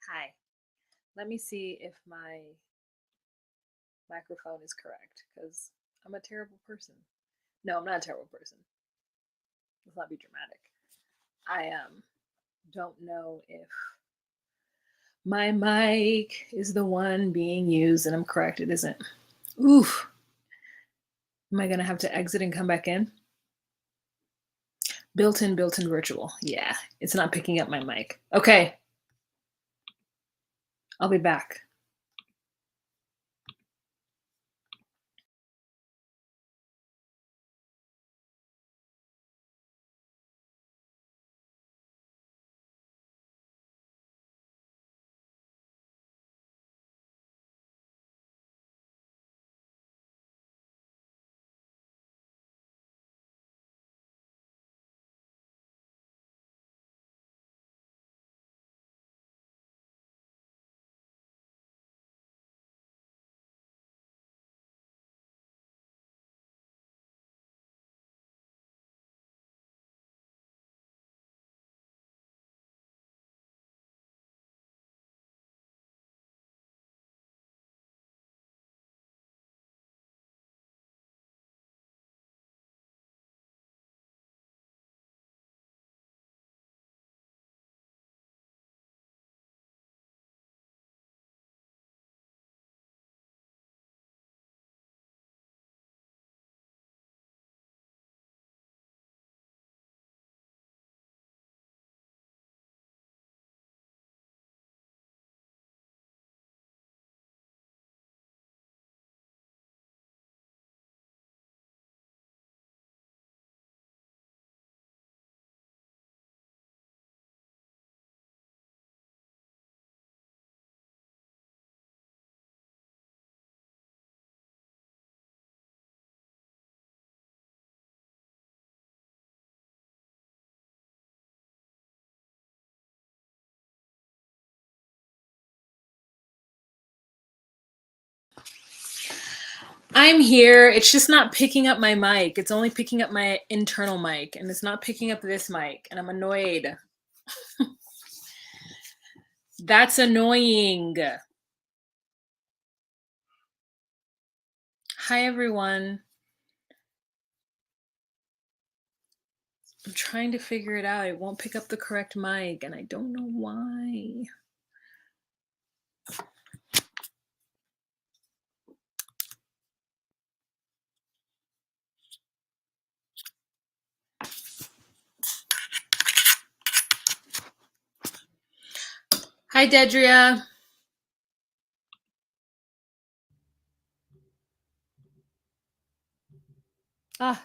Hi. Let me see if my microphone is correct because I'm a terrible person. No, I'm not a terrible person. Let's not be dramatic. I don't know if my mic is the one being used and I'm correct. It isn't. Oof. Am I going to have to exit and come back in? Built-in virtual. Yeah, it's not picking up my mic. Okay. I'll be back. I'm here. It's just not picking up my mic. It's only picking up my internal mic, and it's not picking up this mic, and I'm annoyed. That's annoying. Hi, everyone. I'm trying to figure it out. It won't pick up the correct mic, and I don't know why. Hi, Dedria. Ah,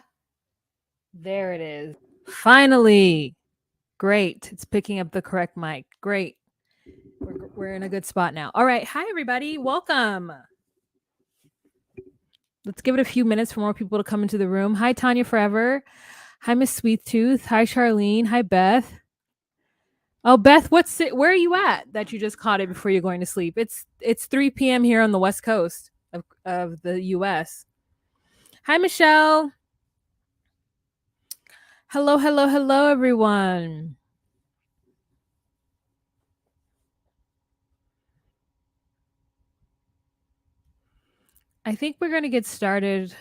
there it is. Finally. Great. It's picking up the correct mic. Great. We're in a good spot now. All right. Hi, everybody. Welcome. Let's give it a few minutes for more people to come into the room. Hi, Tanya Forever. Hi, Miss Sweet Tooth. Hi, Charlene. Hi, Beth. Oh, Beth, where are you at that you just caught it before you're going to sleep? It's 3 p.m. here on the West Coast of the US. Hi, Michelle. Hello, everyone. I think we're going to get started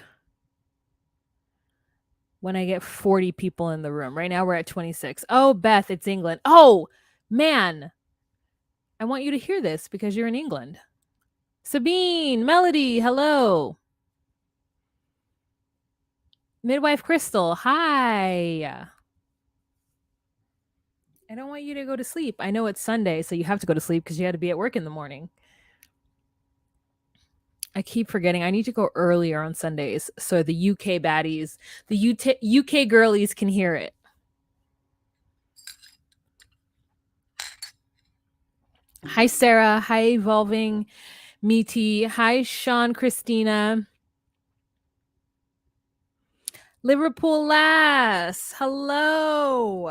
when I get 40 people in the room. Right now we're at 26. Oh, Beth, it's England. Oh, man. I want you to hear this because you're in England. Sabine, Melody, hello. Midwife Crystal, hi. I don't want you to go to sleep. I know it's Sunday, so you have to go to sleep because you had to be at work in the morning. I keep forgetting. I need to go earlier on Sundays so the UK baddies, the UK girlies can hear it. Hi, Sarah. Hi, Evolving Meaty. Hi, Sean, Christina. Liverpool Lass. Hello.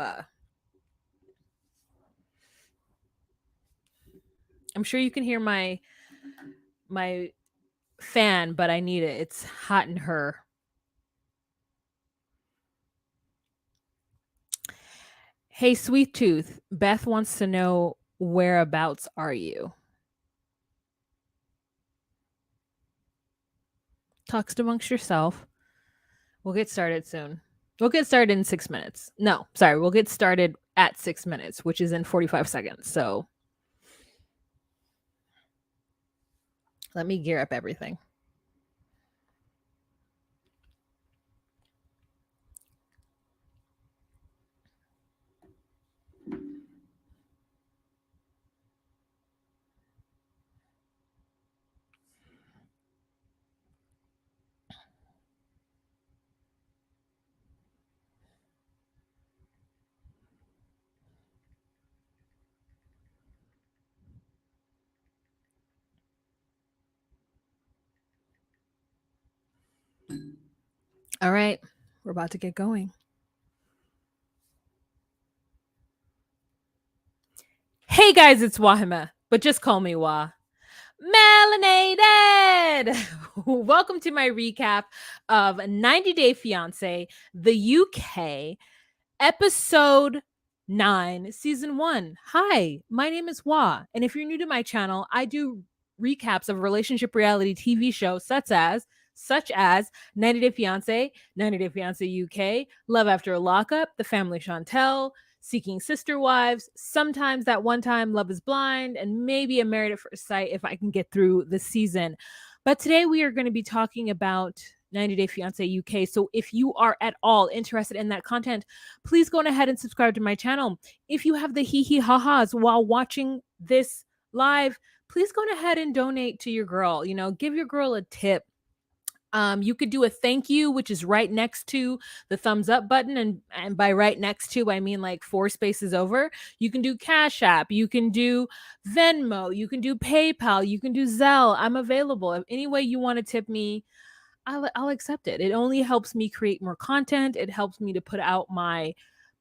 I'm sure you can hear my fan, but I need it. It's hot in her. Hey, Sweet Tooth. Beth wants to know whereabouts are you? Talks amongst yourself. We'll get started soon. We'll get started in 6 minutes. No, sorry, we'll get started at 6 minutes, which is in 45 seconds. So let me gear up everything. All right, we're about to get going. Hey guys, it's Wahima, but just call me Wah. Melanated! Welcome to my recap of 90 Day Fiancé, the UK, episode 9, season 1. Hi, my name is Wah, and if you're new to my channel, I do recaps of relationship reality TV shows such as 90 Day Fiancé, 90 Day Fiancé UK, Love After a Lockup, The Family Chantel, Seeking Sister Wives, sometimes That One Time, Love is Blind, and maybe a Married at First Sight if I can get through the season. But today we are going to be talking about 90 Day Fiancé UK. So if you are at all interested in that content, please go on ahead and subscribe to my channel. If you have the hee ha-has while watching this live, please go on ahead and donate to your girl. You know, give your girl a tip. You could do a thank you, which is right next to the thumbs up button. And by right next to, I mean like 4 spaces over. You can do Cash App. You can do Venmo. You can do PayPal. You can do Zelle. I'm available. If any way you want to tip me, I'll accept it. It only helps me create more content. It helps me to put out my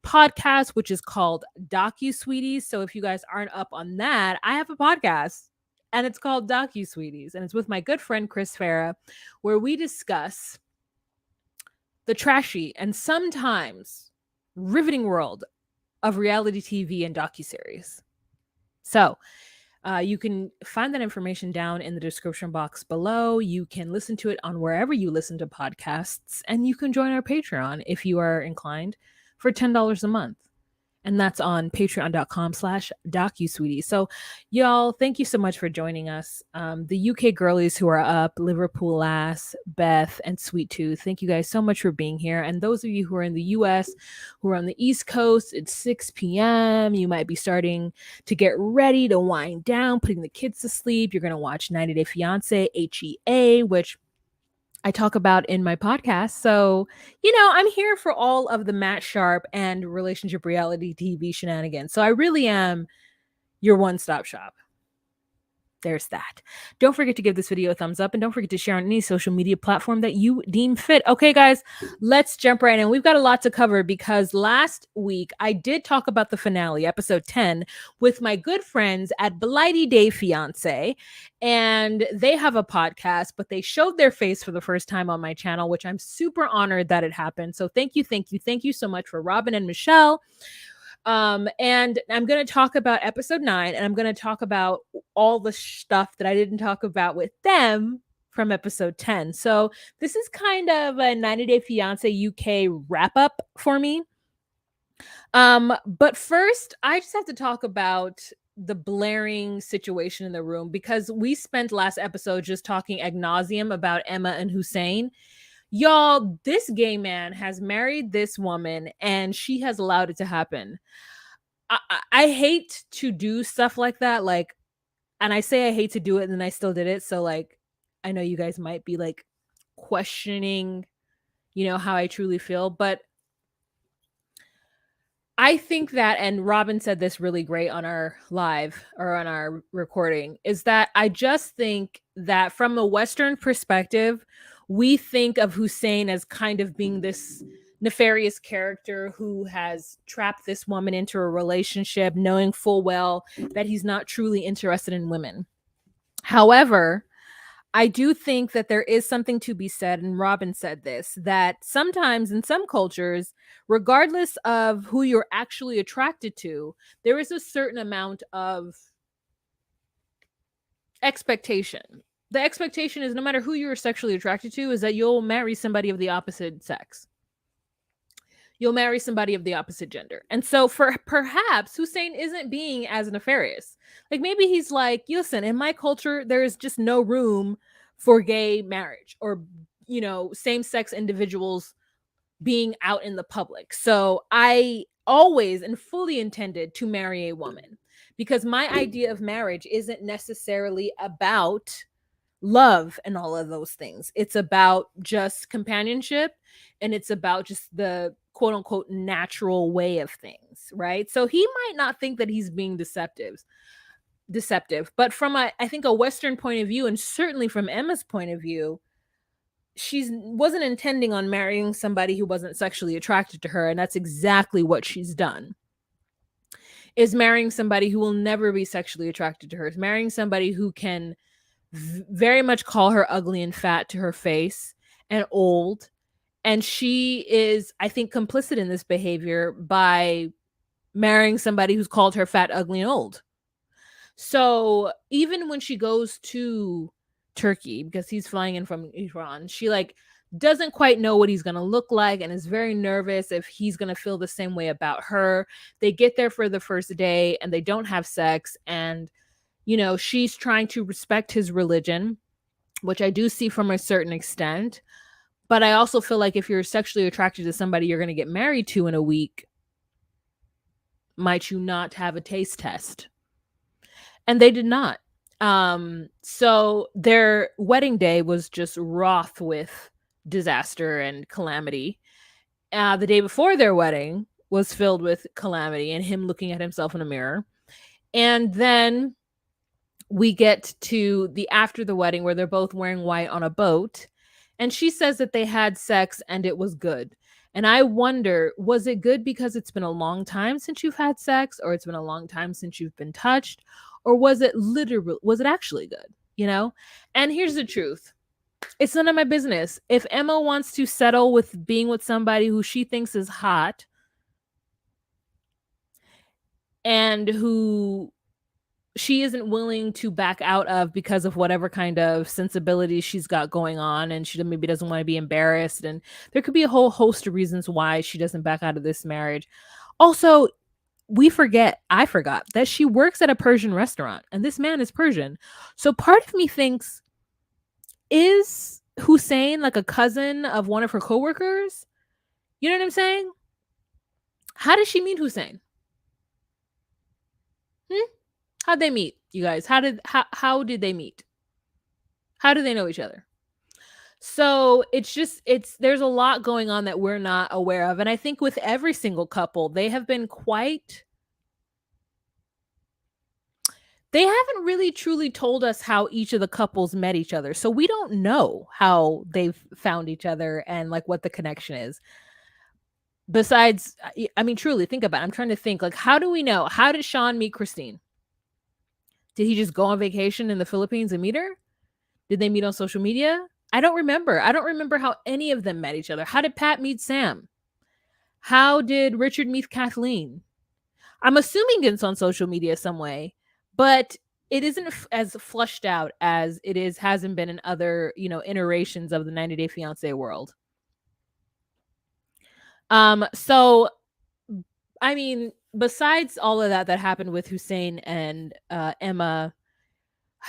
podcast, which is called Docu-Sweeties. So if you guys aren't up on that, I have a podcast and it's called Docu-Sweeties. And it's with my good friend Chris Farah, where we discuss the trashy and sometimes riveting world of reality TV and docuseries. So you can find that information down in the description box below. You can listen to it on wherever you listen to podcasts, and you can join our Patreon if you are inclined for $10 a month. And that's on patreon.com/DocuSweetie. So y'all, thank you so much for joining us. The UK girlies who are up, Liverpool Lass, Beth, and Sweet Tooth, thank you guys so much for being here. And those of you who are in the US, who are on the East Coast, it's 6 p.m. You might be starting to get ready to wind down, putting the kids to sleep. You're going to watch 90 Day Fiancé, HEA, which I talk about in my podcast. So, you know, I'm here for all of the Matt Sharp and relationship reality TV shenanigans. So I really am your one-stop shop. There's that. Don't forget to give this video a thumbs up and don't forget to share on any social media platform that you deem fit. Okay, guys, let's jump right in. We've got a lot to cover because last week I did talk about the finale, episode 10, with my good friends at Blighty Day Fiancé, and they have a podcast, but they showed their face for the first time on my channel, which I'm super honored that it happened. So thank you so much for Robin and Michelle. And I'm going to talk about episode 9, and I'm going to talk about all the stuff that I didn't talk about with them from episode 10. So this is kind of a 90 Day Fiancé UK wrap up for me. But first, I just have to talk about the blaring situation in the room, because we spent last episode just talking ad nauseum about Emma and Hussein. Y'all, this gay man has married this woman and she has allowed it to happen. I hate to do stuff like that. Like, and I say I hate to do it and then I still did it. So like, I know you guys might be like questioning, you know, how I truly feel, but I think that, and Robin said this really great on our live or on our recording, is that I just think that from a Western perspective, we think of Hussein as kind of being this nefarious character who has trapped this woman into a relationship, knowing full well that he's not truly interested in women. However, I do think that there is something to be said, and Robin said this, that sometimes in some cultures, regardless of who you're actually attracted to, there is a certain amount of expectation. The expectation is no matter who you're sexually attracted to, is that you'll marry somebody of the opposite sex. You'll marry somebody of the opposite gender. And so for perhaps Hussein isn't being as nefarious. Like maybe he's like, listen, in my culture, there is just no room for gay marriage or, same sex individuals being out in the public. So I always and fully intended to marry a woman because my idea of marriage isn't necessarily about love and all of those things. It's about just companionship and it's about just the quote unquote natural way of things, right? So he might not think that he's being deceptive, but from I think a Western point of view, and certainly from Emma's point of view, she wasn't intending on marrying somebody who wasn't sexually attracted to her, and that's exactly what she's done. Is marrying somebody who will never be sexually attracted to her, is marrying somebody who can very much call her ugly and fat to her face and old. And she is, I think, complicit in this behavior by marrying somebody who's called her fat, ugly, and old. So even when she goes to Turkey, because he's flying in from Iran, she doesn't quite know what he's going to look like and is very nervous if he's going to feel the same way about her. They get there for the first day and they don't have sex. And, she's trying to respect his religion, which I do see from a certain extent. But I also feel like if you're sexually attracted to somebody you're going to get married to in a week, might you not have a taste test? And they did not. So their wedding day was just wroth with disaster and calamity. The day before their wedding was filled with calamity and him looking at himself in a mirror. And then we get to the after the wedding where they're both wearing white on a boat. And she says that they had sex and it was good. And I wonder, was it good because it's been a long time since you've had sex, or it's been a long time since you've been touched? Or was it actually good? And here's the truth. It's none of my business. If Emma wants to settle with being with somebody who she thinks is hot and who she isn't willing to back out of because of whatever kind of sensibilities she's got going on, and she maybe doesn't want to be embarrassed, and there could be a whole host of reasons why she doesn't back out of this marriage. Also, I forgot that she works at a Persian restaurant and this man is Persian. So part of me thinks, is Hussein like a cousin of one of her coworkers? You know what I'm saying? How did she meet Hussein? How'd they meet, you guys? How did they meet? How do they know each other? So there's a lot going on that we're not aware of. And I think with every single couple, they haven't really truly told us how each of the couples met each other. So we don't know how they've found each other and what the connection is. Besides, I mean, truly think about it. I'm trying to think, how do we know? How did Sean meet Christine? Did he just go on vacation in the Philippines and meet her? Did they meet on social media? I don't remember. I don't remember how any of them met each other. How did Pat meet Sam? How did Richard meet Kathleen? I'm assuming it's on social media some way, but it isn't as flushed out as hasn't been in other, iterations of the 90 Day Fiancé world. So, I mean, besides all of that happened with Hussein and Emma,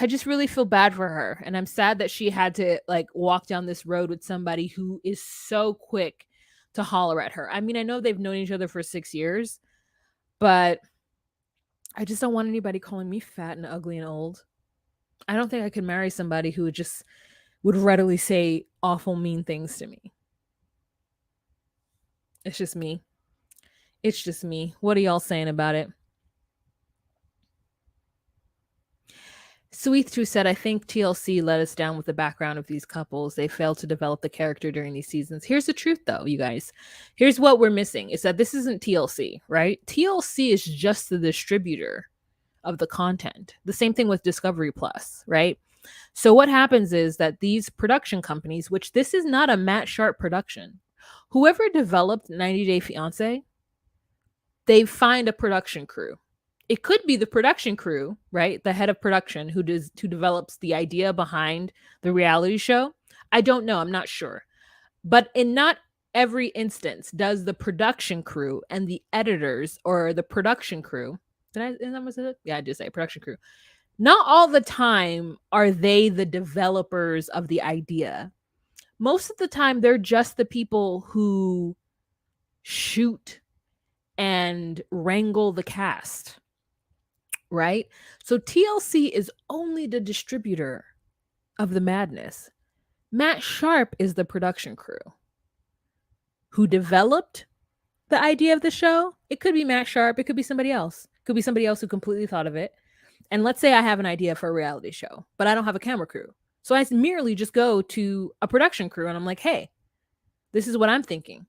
I just really feel bad for her. And I'm sad that she had to walk down this road with somebody who is so quick to holler at her. I mean, I know they've known each other for 6 years, but I just don't want anybody calling me fat and ugly and old. I don't think I could marry somebody who would readily say awful, mean things to me. It's just me. What are y'all saying about it? Sweet True said, I think TLC let us down with the background of these couples. They failed to develop the character during these seasons. Here's the truth, though, you guys. Here's what we're missing, is that this isn't TLC, right? TLC is just the distributor of the content. The same thing with Discovery Plus, right? So what happens is that these production companies, which this is not a Matt Sharp production, whoever developed 90 Day Fiancé, they find a production crew. It could be the production crew, right? The head of production who develops the idea behind the reality show. I don't know. I'm not sure. But in not every instance does the production crew and the editors or the production crew, yeah, I did say production crew. Not all the time are they the developers of the idea. Most of the time, they're just the people who shoot and wrangle the cast, right? So TLC is only the distributor of the madness. Matt Sharp is the production crew who developed the idea of the show. It could be Matt Sharp, it could be somebody else. It could be somebody else who completely thought of it. And let's say I have an idea for a reality show, but I don't have a camera crew. So I merely just go to a production crew and I'm like, hey, this is what I'm thinking.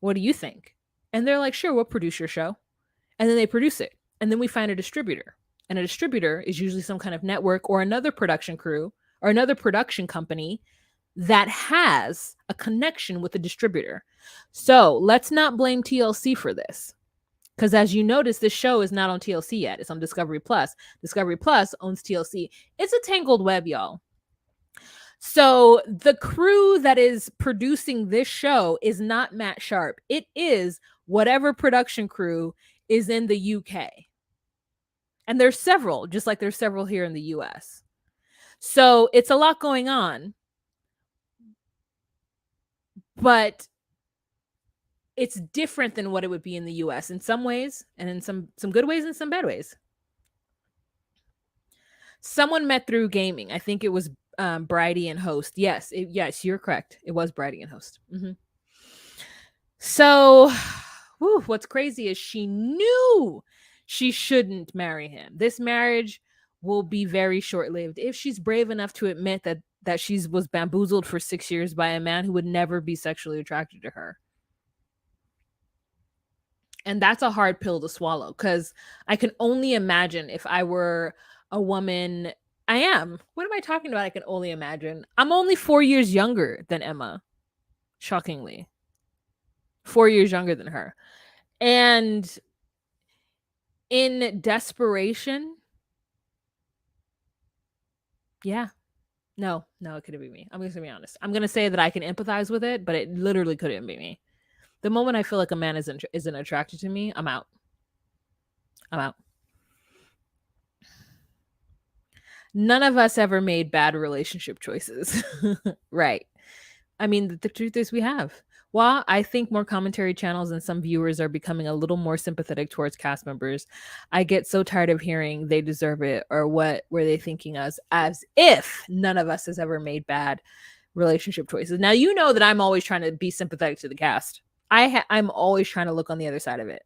What do you think? And they're like, sure, we'll produce your show. And then they produce it. And then we find a distributor. And a distributor is usually some kind of network or another production crew or another production company that has a connection with the distributor. So let's not blame TLC for this. Because as you notice, this show is not on TLC yet. It's on Discovery Plus. Discovery Plus owns TLC. It's a tangled web, y'all. So the crew that is producing this show is not Matt Sharp. It is whatever production crew is in the UK. And there's several, just like there's several here in the US. So it's a lot going on. But it's different than what it would be in the US in some ways, and in some good ways and some bad ways. Someone met through gaming. I think it was Bridie and Host. Yes, you're correct. It was Bridie and Host. Mm-hmm. So, what's crazy is she knew she shouldn't marry him. This marriage will be very short-lived if she's brave enough to admit that she was bamboozled for 6 years by a man who would never be sexually attracted to her. And that's a hard pill to swallow because I can only imagine if I were a woman. I am. What am I talking about? I can only imagine. I'm only 4 years younger than Emma, shockingly. 4 years younger than her. And in desperation, yeah. No, it couldn't be me. I'm just going to be honest. I'm going to say that I can empathize with it, but it literally couldn't be me. The moment I feel like a man isn't attracted to me, I'm out. None of us ever made bad relationship choices. Right. I mean, the truth is we have. While I think more commentary channels and some viewers are becoming a little more sympathetic towards cast members, I get so tired of hearing they deserve it or what were they thinking as if none of us has ever made bad relationship choices. Now, you know that I'm always trying to be sympathetic to the cast. I'm always trying to look on the other side of it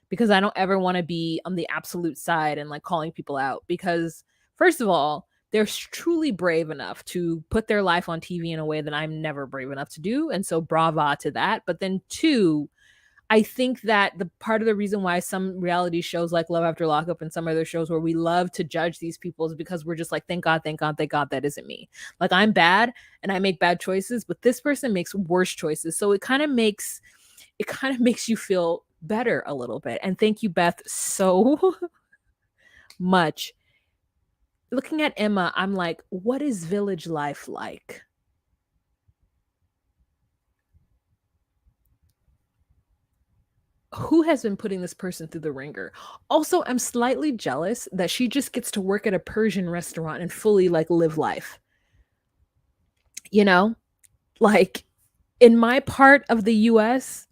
because I don't ever want to be on the absolute side and like calling people out because first of all, they're truly brave enough to put their life on TV in a way that I'm never brave enough to do. And so brava to that. But then two, I think that the part of the reason why some reality shows like Love After Lockup and some other shows where we love to judge these people is because we're just like, thank God that isn't me. Like I'm bad and I make bad choices, but this person makes worse choices. So it kind of makes you feel better a little bit. And thank you, Beth, so much. Looking at Emma, I'm like, what is village life like? Who has been putting this person through the ringer? Also, I'm slightly jealous that she just gets to work at a Persian restaurant and fully like live life. You know, like in my part of the US,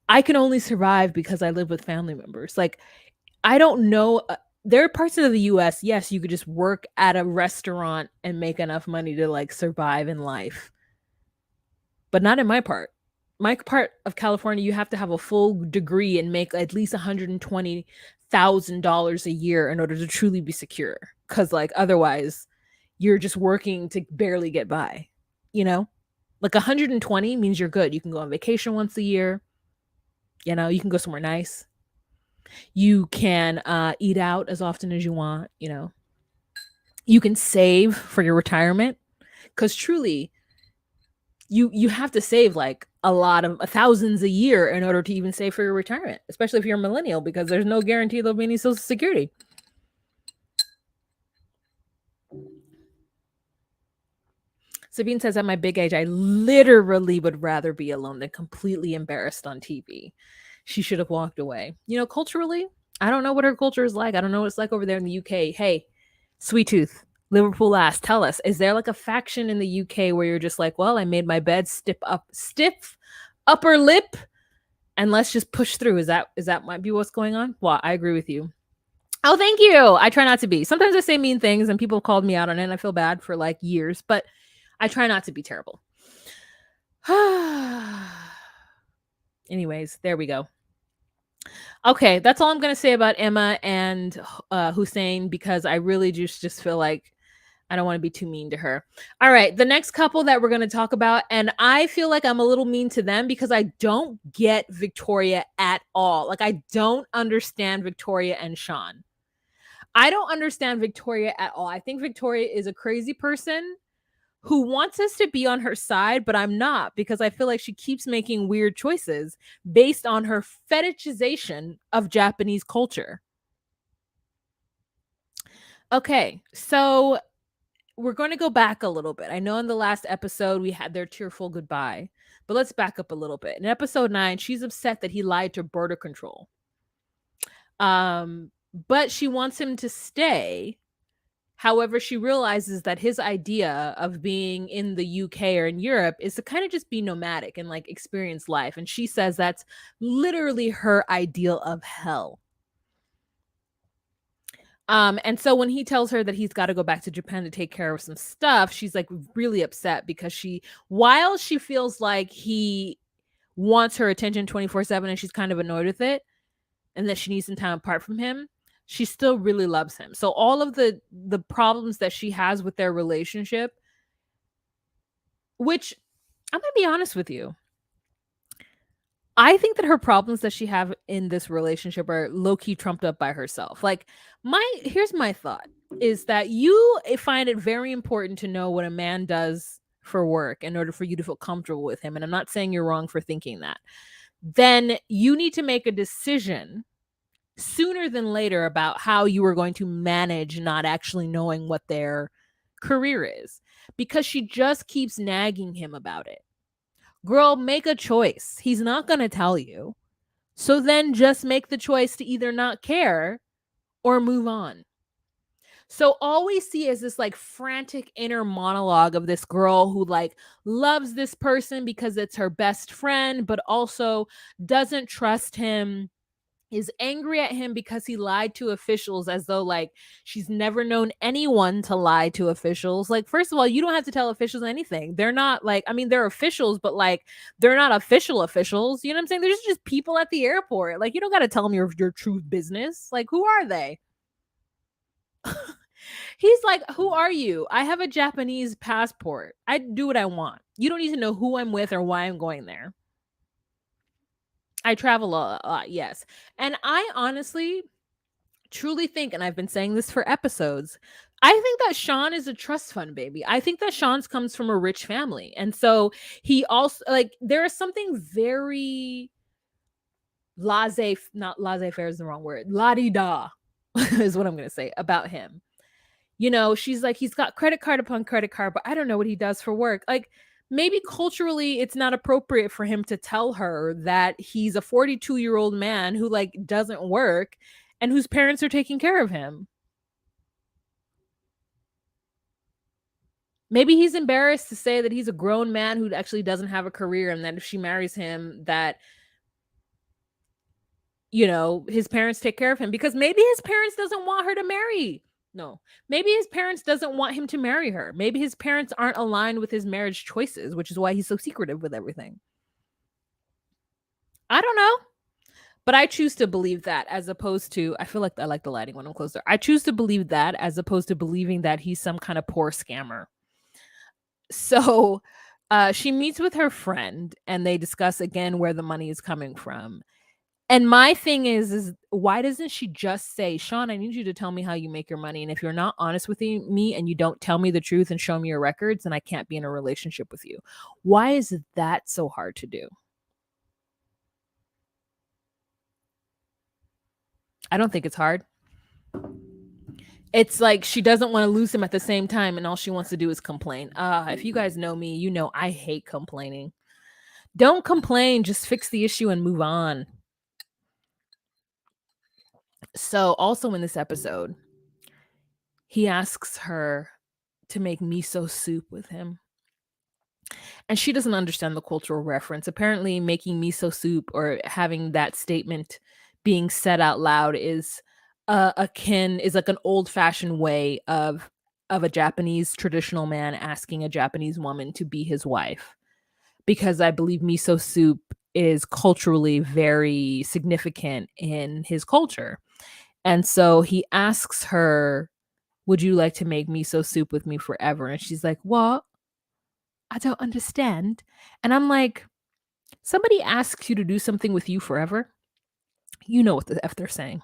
I can only survive because I live with family members. Like, I don't know. There are parts of the US, yes, you could just work at a restaurant and make enough money to like survive in life. But not in my part. My part of California, you have to have a full degree and make at least $120,000 a year in order to truly be secure. Because like otherwise, you're just working to barely get by. You know, like 120 means you're good. You can go on vacation once a year. You know, you can go somewhere nice. You can eat out as often as you want. You know, You can save for your retirement, because truly you have to save like a lot of thousands a year in order to even save for your retirement, especially if you're a millennial, because there's no guarantee there'll be any social security. Sabine says, at my big age, I literally would rather be alone than completely embarrassed on TV. She should have walked away. You know, culturally, I don't know what her culture is like. I don't know what it's like over there in the UK. Hey, Sweet Tooth, Liverpool ass, tell us, is there like a faction in the UK where you're just like, well, I made my bed, stiff upper lip, and let's just push through? Is that might be what's going on? Well, I agree with you. Oh, thank you. I try not to be. Sometimes I say mean things and people have called me out on it and I feel bad for like years, but I try not to be terrible. Anyways, there we go. Okay, that's all I'm going to say about Emma and Hussein, because I really just feel like I don't want to be too mean to her. All right, the next couple that we're going to talk about, and I feel like I'm a little mean to them because I don't get Victoria at all. Like, I don't understand Victoria and Sean. I don't understand Victoria at all. I think Victoria is a crazy person who wants us to be on her side, but I'm not, because I feel like she keeps making weird choices based on her fetishization of Japanese culture. Okay, so we're going to go back a little bit. I know in the last episode we had their tearful goodbye, but let's back up a little bit. In episode 9, she's upset that he lied to border control. But she wants him to stay. However, she realizes that his idea of being in the UK or in Europe is to kind of just be nomadic and like experience life. And she says that's literally her ideal of hell. And so when he tells her that he's got to go back to Japan to take care of some stuff, she's like really upset because while she feels like he wants her attention 24/7 and she's kind of annoyed with it and that she needs some time apart from him, she still really loves him. So all of the problems that she has with their relationship, which I'm going to be honest with you, I think that her problems that she have in this relationship are low-key trumped up by herself. Like, here's my thought is that you find it very important to know what a man does for work in order for you to feel comfortable with him. And I'm not saying you're wrong for thinking that. Then you need to make a decision sooner than later about how you are going to manage not actually knowing what their career is, because she just keeps nagging him about it. Girl, make a choice. He's not going to tell you. So then just make the choice to either not care or move on. So all we see is this like frantic inner monologue of this girl who like loves this person because it's her best friend, but also doesn't trust him, is angry at him because he lied to officials, as though like she's never known anyone to lie to officials. Like, first of all, you don't have to tell officials anything. They're not like, I mean, they're officials, but like they're not official officials. You know what I'm saying? There's just people at the airport. Like, you don't got to tell them your true business. Like, who are they? He's like, who are you? I have a Japanese passport. I do what I want. You don't need to know who I'm with or why I'm going there. I travel a lot, yes. And I honestly truly think, and I've been saying this for episodes, I think that Sean is a trust fund baby. I think that Sean's comes from a rich family. And so he also, like, there is something very not laissez-faire is the wrong word, la-di-da is what I'm going to say about him. You know, she's like, he's got credit card upon credit card, but I don't know what he does for work. Like, maybe culturally it's not appropriate for him to tell her that he's a 42-year-old man who like doesn't work and whose parents are taking care of him. Maybe he's embarrassed to say that he's a grown man who actually doesn't have a career, and that if she marries him, that, you know, his parents take care of him, because maybe his parents doesn't want her to marry. No, maybe his parents doesn't want him to marry her. Maybe his parents aren't aligned with his marriage choices, which is why he's so secretive with everything. I don't know. But I choose to believe that, as opposed to, I feel like I like the lighting when I'm closer. I choose to believe that as opposed to believing that he's some kind of poor scammer. So she meets with her friend and they discuss again where the money is coming from. And my thing is why doesn't she just say, Sean, I need you to tell me how you make your money. And if you're not honest with me and you don't tell me the truth and show me your records, then I can't be in a relationship with you. Why is that so hard to do? I don't think it's hard. It's like she doesn't want to lose him at the same time, and all she wants to do is complain. If you guys know me, you know I hate complaining. Don't complain, just fix the issue and move on. So, also in this episode, he asks her to make miso soup with him. And she doesn't understand the cultural reference. Apparently, making miso soup or having that statement being said out loud is is like an old-fashioned way of a Japanese traditional man asking a Japanese woman to be his wife. Because I believe miso soup is culturally very significant in his culture. And so he asks her, would you like to make miso soup with me forever? And she's like, what? I don't understand. And I'm like, somebody asks you to do something with you forever, you know what the F they're saying.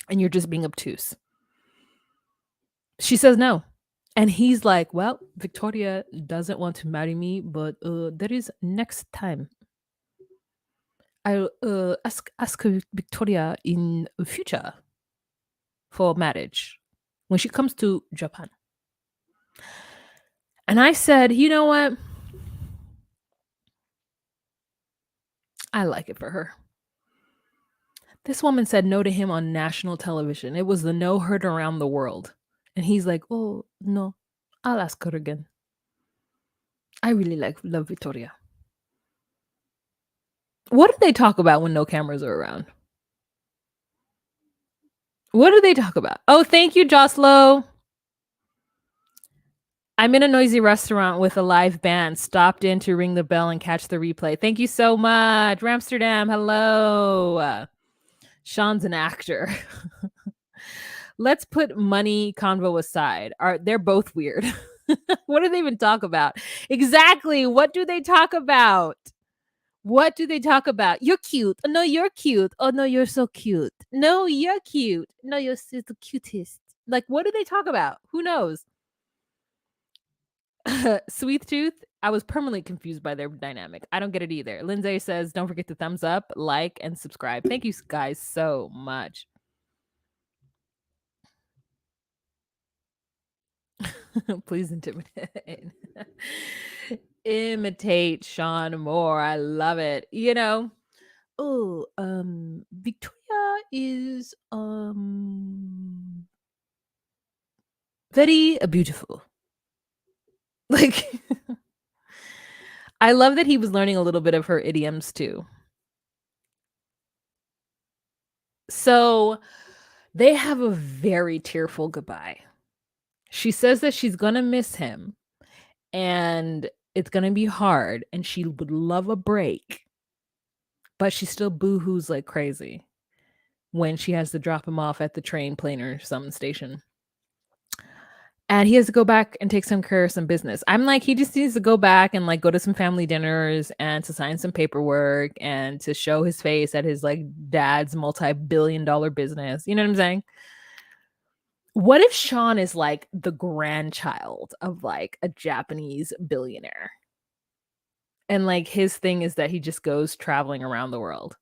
And you're just being obtuse. She says no. And he's like, well, Victoria doesn't want to marry me, but there is next time. I'll ask Victoria in future for marriage when she comes to Japan. And I said, you know what? I like it for her. This woman said no to him on national television. It was the no heard around the world. And he's like, oh, no, I'll ask her again. I really love Victoria. What do they talk about when no cameras are around? What do they talk about? Oh, thank you, Joslo. I'm in a noisy restaurant with a live band. Stopped in to ring the bell and catch the replay. Thank you so much. Ramsterdam, hello. Sean's an actor. Let's put money convo aside. They're both weird. What do they even talk about? Exactly. What do they talk about? What do they talk about? You're cute. Oh, no, you're cute. Oh, no, you're so cute. No, you're cute. No, you're so the cutest. Like, what do they talk about? Who knows? Sweet Tooth, I was permanently confused by their dynamic. I don't get it either. Lindsay says, don't forget to thumbs up, like, and subscribe. Thank you guys so much. Please imitate Sean more. I love it. You know, Victoria is very beautiful. Like I love that he was learning a little bit of her idioms too. So they have a very tearful goodbye. She says that she's gonna miss him and it's gonna be hard and she would love a break, but she still boo-hoos like crazy when she has to drop him off at the train, plane, or some station. And he has to go back and take some care of some business. I'm like, he just needs to go back and like go to some family dinners and to sign some paperwork and to show his face at his like dad's multi-billion-dollar business. You know what I'm saying? What if Sean is like the grandchild of like a Japanese billionaire? And like his thing is that he just goes traveling around the world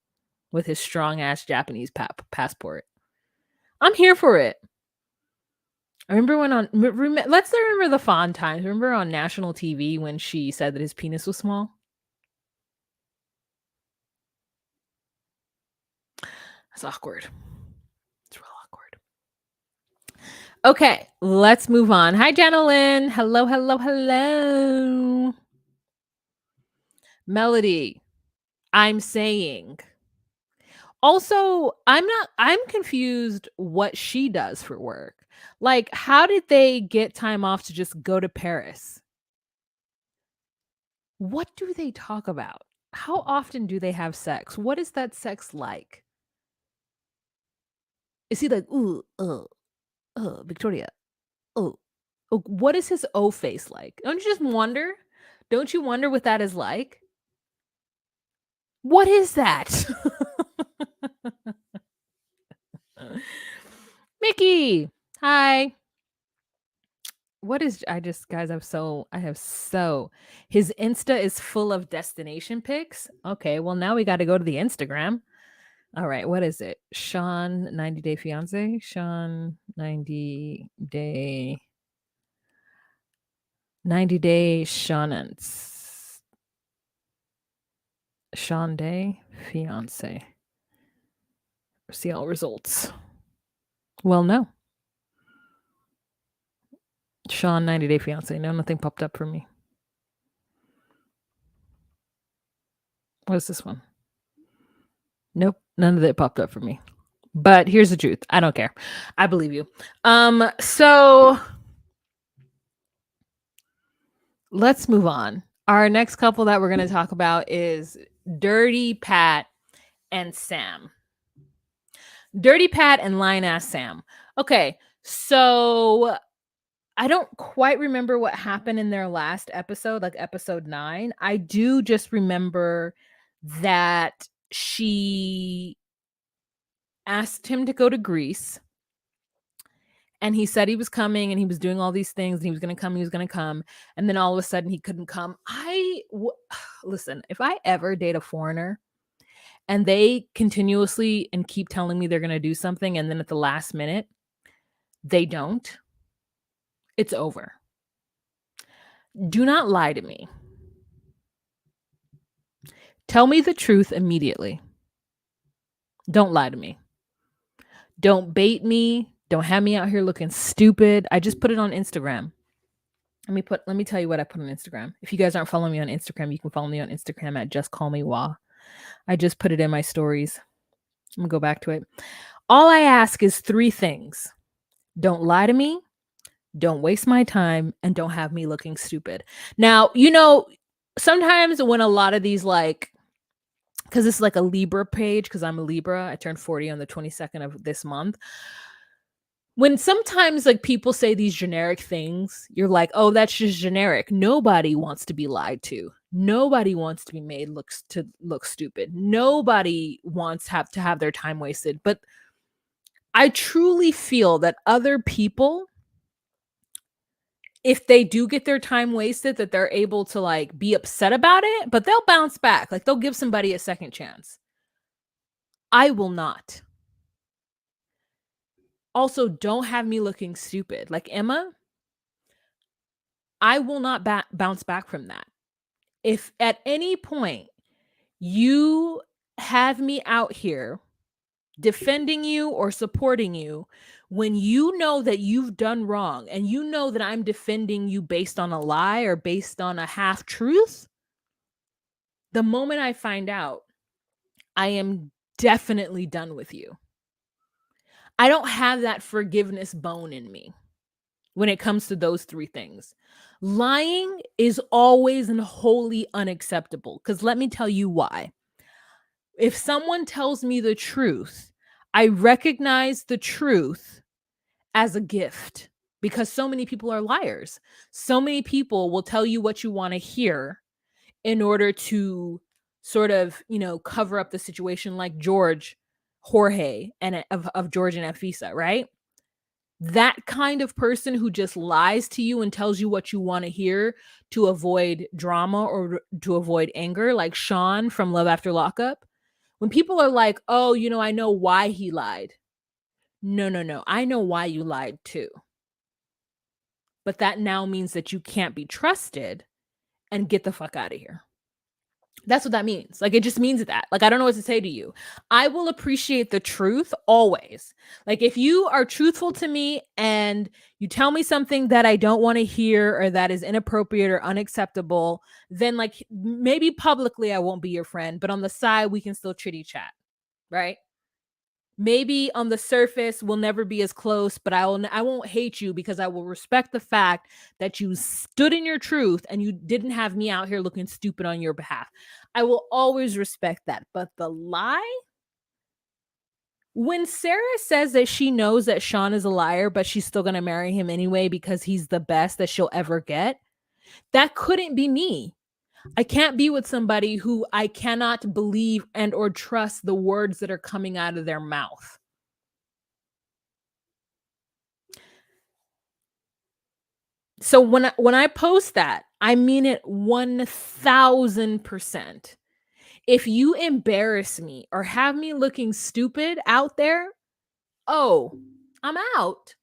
with his strong ass Japanese passport. I'm here for it. I remember when let's remember the fond times. Remember on national TV when she said that his penis was small? That's awkward. It's real awkward. Okay, let's move on. Hi, Janelyn. Hello, hello, hello. Melody, I'm saying. Also, I'm confused what she does for work. Like, how did they get time off to just go to Paris? What do they talk about? How often do they have sex? What is that sex like? Is he like, ooh, Victoria, oh, what is his O face like? Don't you just wonder? Don't you wonder what that is like? What is that? Mickey, hi. His Insta is full of destination pics. Okay, well, now we got to go to the Instagram. All right, what is it? Sean 90 Day Fiancé? Sean 90 Day Shaunance. Sean Day Fiancé. See all results. Well, no. Sean 90 Day Fiancé. No, nothing popped up for me. What is this one? Nope, none of it popped up for me. But here's the truth. I don't care. I believe you. So let's move on. Our next couple that we're going to talk about is Dirty Pat and Sam. Dirty Pat and Lying Ass Sam. Okay, so I don't quite remember what happened in their last episode, like episode 9. I do just remember that she asked him to go to Greece. And he said he was coming and he was doing all these things and he was going to come. And then all of a sudden he couldn't come. Listen, if I ever date a foreigner and they continuously and keep telling me they're going to do something and then at the last minute, they don't, it's over. Do not lie to me. Tell me the truth immediately. Don't lie to me. Don't bait me. Don't have me out here looking stupid. I just put it on Instagram. Let me tell you what I put on Instagram. If you guys aren't following me on Instagram, you can follow me on Instagram at justcallmewah. I just put it in my stories. I'm gonna go back to it. All I ask is 3 things. Don't lie to me, don't waste my time, and don't have me looking stupid. Now, sometimes when a lot of these because this is like a Libra page, because I'm a Libra. I turned 40 on the 22nd of this month. When sometimes people say these generic things, you're like, oh, that's just generic. Nobody wants to be lied to. Nobody wants to be made look stupid. Nobody wants to have their time wasted. But I truly feel that other people, if they do get their time wasted, that they're able to be upset about it, but they'll bounce back. They'll give somebody a second chance. I will not. Also, don't have me looking stupid. Like Emma, I will not bounce back from that. If at any point you have me out here defending you or supporting you when you know that you've done wrong and you know that I'm defending you based on a lie or based on a half truth, the moment I find out, I am definitely done with you. I don't have that forgiveness bone in me when it comes to those 3 things. Lying is always and wholly unacceptable, because let me tell you why. If someone tells me the truth, I recognize the truth as a gift, because so many people are liars. So many people will tell you what you want to hear in order to sort of, cover up the situation, like Jorge, and of George and Afisa, right? That kind of person who just lies to you and tells you what you want to hear to avoid drama or to avoid anger, like Sean from Love After Lockup. When people are like, oh, I know why he lied. No. I know why you lied too. But that now means that you can't be trusted and get the fuck out of here. That's what that means. It just means that. I don't know what to say to you. I will appreciate the truth always. If you are truthful to me and you tell me something that I don't want to hear or that is inappropriate or unacceptable, then maybe publicly I won't be your friend, but on the side we can still chitty chat, right? Maybe on the surface we'll never be as close, but I won't hate you, because I will respect the fact that you stood in your truth and you didn't have me out here looking stupid on your behalf. I will always respect that. But the lie, when Sarah says that she knows that Sean is a liar, but she's still going to marry him anyway because he's the best that she'll ever get, that couldn't be me. I can't be with somebody who I cannot believe and or trust the words that are coming out of their mouth. So when I post that, I mean it 1000%. If you embarrass me or have me looking stupid out there, oh, I'm out.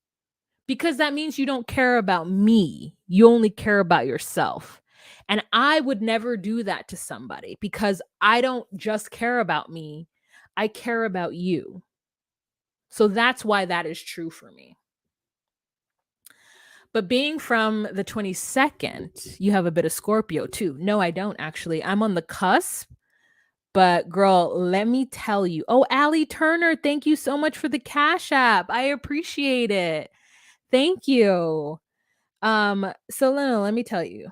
Because that means you don't care about me. You only care about yourself. And I would never do that to somebody because I don't just care about me. I care about you. So that's why that is true for me. But being from the 22nd, you have a bit of Scorpio too. No, I don't actually. I'm on the cusp. But girl, let me tell you. Oh, Allie Turner, thank you so much for the Cash App. I appreciate it. Thank you. So Lino, let me tell you.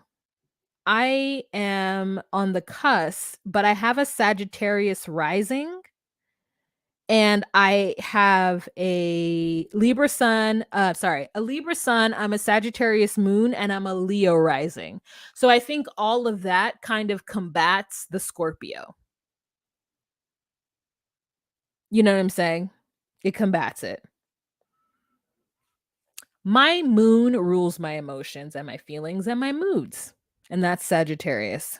I am on the cusp, but I have a Sagittarius rising and I have a Libra sun, a Libra sun, I'm a Sagittarius moon, and I'm a Leo rising. So I think all of that kind of combats the Scorpio. You know what I'm saying? It combats it. My moon rules my emotions and my feelings and my moods, and that's Sagittarius.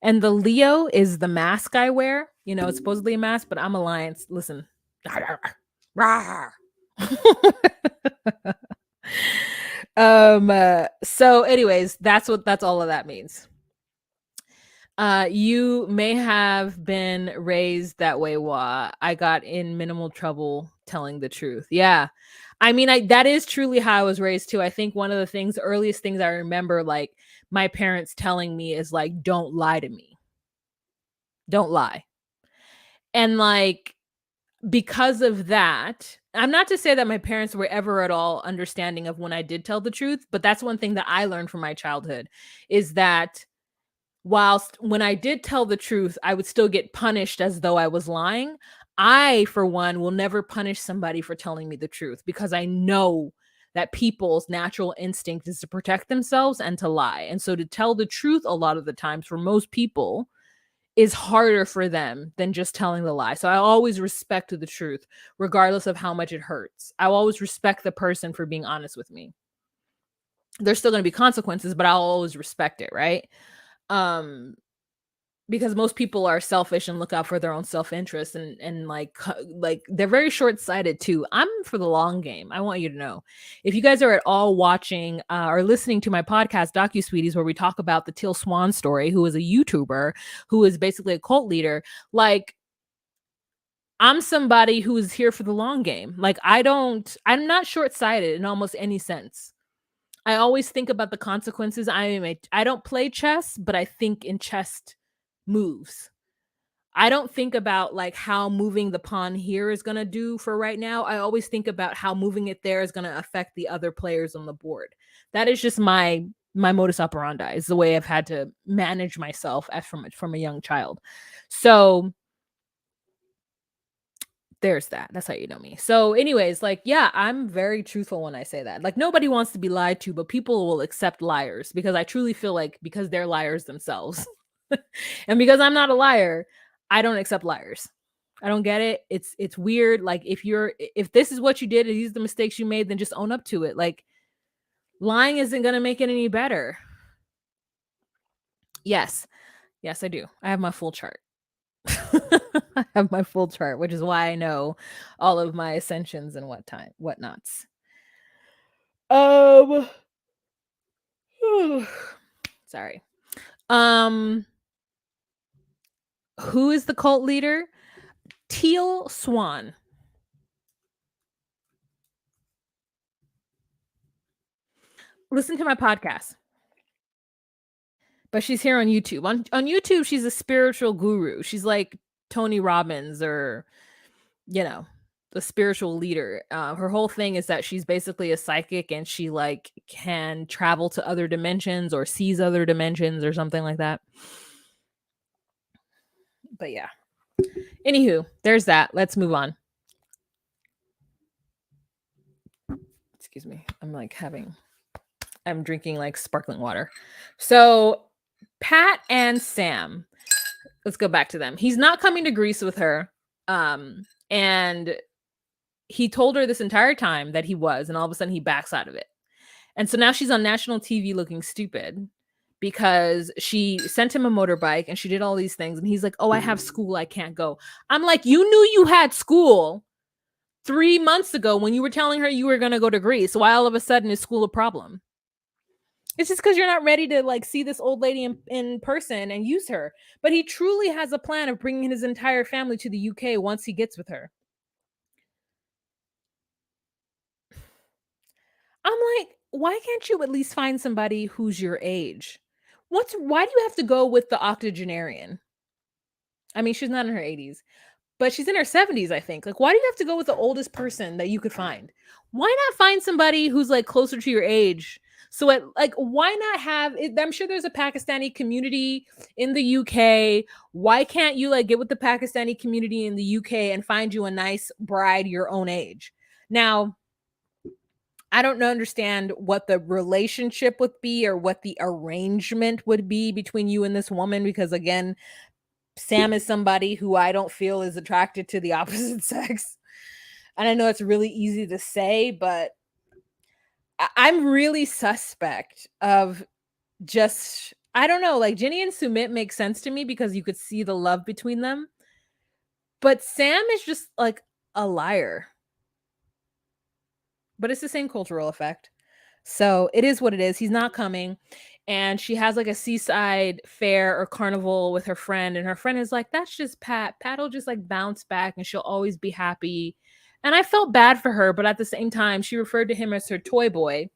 And the Leo is the mask I wear. You know, it's supposedly a mask, but I'm a lion. Listen. So anyways, that's all of that means. You may have been raised that way, Wah. I got in minimal trouble telling the truth. Yeah. I mean, that is truly how I was raised too. I think one of the earliest things I remember, like my parents telling me is like, don't lie to me. Don't lie. And like, because of that, I'm not to say that my parents were ever at all understanding of when I did tell the truth, but that's one thing that I learned from my childhood is that whilst when I did tell the truth, I would still get punished as though I was lying. I, for one, will never punish somebody for telling me the truth because I know that people's natural instinct is to protect themselves and to lie. And so to tell the truth a lot of the times for most people is harder for them than just telling the lie. So I always respect the truth, regardless of how much it hurts. I always respect the person for being honest with me. There's still going to be consequences, but I'll always respect it, right? Because most people are selfish and look out for their own self-interest and like they're very short-sighted too. I'm for the long game. I want you to know. If you guys are at all watching or listening to my podcast DocuSweeties where we talk about the Teal Swan story, who is a YouTuber who is basically a cult leader, like I'm somebody who is here for the long game. Like I'm not short-sighted in almost any sense. I always think about the consequences. I don't play chess, but I think in chess moves. I don't think about like how moving the pawn here is going to do for right now. I always think about how moving it there is going to affect the other players on the board. That is just my modus operandi. Is the way I've had to manage myself as from a young child. So there's that. That's how you know me. So anyways, like, yeah, I'm very truthful when I say that. Like nobody wants to be lied to, but people will accept liars because I truly feel like because they're liars themselves. And because I'm not a liar, I don't accept liars. I don't get it. It's weird. Like if this is what you did and these are the mistakes you made, then just own up to it. Like lying isn't gonna make it any better. Yes. Yes, I do. I have my full chart. I have my full chart, which is why I know all of my ascensions and whatnots. Sorry. Who is the cult leader? Teal Swan. Listen to my podcast. But she's here on YouTube. On YouTube, she's a spiritual guru. She's like Tony Robbins or, you know, the spiritual leader. Her whole thing is that she's basically a psychic and she like can travel to other dimensions or sees other dimensions or something like that. But yeah. Anywho, there's that. Let's move on. Excuse me. I'm drinking like sparkling water. So Pat and Sam. Let's go back to them. He's not coming to Greece with her. And he told her this entire time that he was, and all of a sudden he backs out of it. And so now she's on national TV looking stupid because she sent him a motorbike and she did all these things. And he's like, oh, I have school. I can't go. I'm like, you knew you had school 3 months ago when you were telling her you were going to go to Greece. Why all of a sudden is school a problem? It's just because you're not ready to like see this old lady in person and use her. But he truly has a plan of bringing his entire family to the UK once he gets with her. I'm like, why can't you at least find somebody who's your age? Why do you have to go with the octogenarian? I mean, she's not in her 80s, but she's in her 70s, I think. Like, why do you have to go with the oldest person that you could find? Why not find somebody who's like closer to your age? So why not have it? I'm sure there's a Pakistani community in the UK. Why can't you like get with the Pakistani community in the UK and find you a nice bride your own age? Now, I don't understand what the relationship would be or what the arrangement would be between you and this woman, because again, Sam is somebody who I don't feel is attracted to the opposite sex. And I know it's really easy to say, but I'm really suspect of just, I don't know, like Ginny and Sumit make sense to me because you could see the love between them. But Sam is just like a liar. But it's the same cultural effect. So it is what it is. He's not coming. And she has like a seaside fair or carnival with her friend. And her friend is like, that's just Pat. Pat'll just like bounce back and she'll always be happy. And I felt bad for her. But at the same time, she referred to him as her toy boy.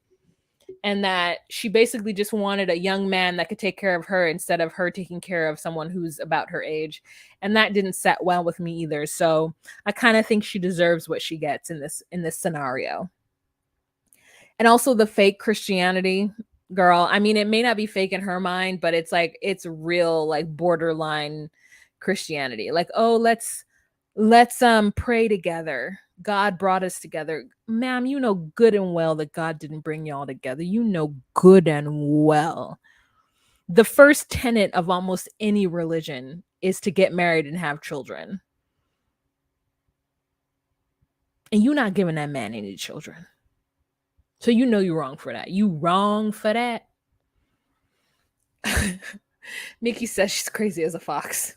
And that she basically just wanted a young man that could take care of her instead of her taking care of someone who's about her age. And that didn't set well with me either. So I kind of think she deserves what she gets in this scenario. And also the fake Christianity, girl. I mean, it may not be fake in her mind, but it's like it's real, like borderline Christianity. Like, oh, let's pray together. God brought us together. Ma'am, you know good and well that God didn't bring y'all together. You know good and well. The first tenet of almost any religion is to get married and have children. And you're not giving that man any children. So you know you're wrong for that. You wrong for that. Mickey says she's crazy as a fox.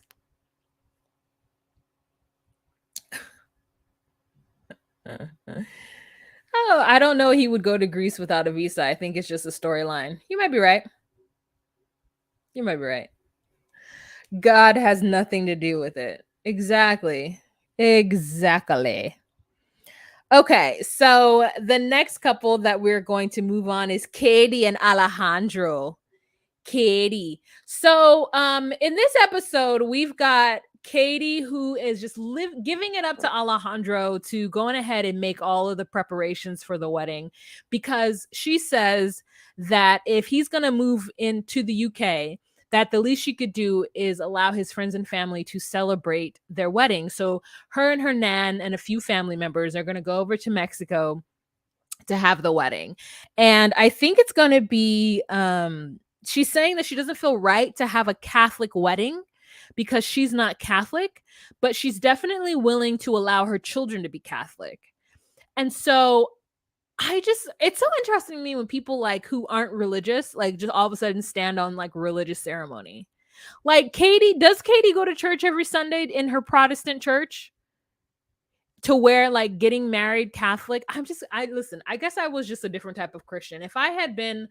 Oh, I don't know he would go to Greece without a visa. I think it's just a storyline. You might be right. You might be right. God has nothing to do with it. Exactly. Exactly. Okay, so the next couple that we're going to move on is Katie and Alejandro. Katie. So in this episode, we've got Katie, who is just giving it up to Alejandro to going ahead and make all of the preparations for the wedding, because she says that if he's going to move into the UK, that the least she could do is allow his friends and family to celebrate their wedding. So her and her nan and a few family members are going to go over to Mexico to have the wedding. And I think it's going to be she's saying that she doesn't feel right to have a Catholic wedding because she's not Catholic, but she's definitely willing to allow her children to be Catholic. And so it's so interesting to me when people like who aren't religious, like just all of a sudden stand on like religious ceremony. Like does Katie go to church every Sunday in her Protestant church? To where like getting married Catholic, listen, I guess I was just a different type of Christian. If I had been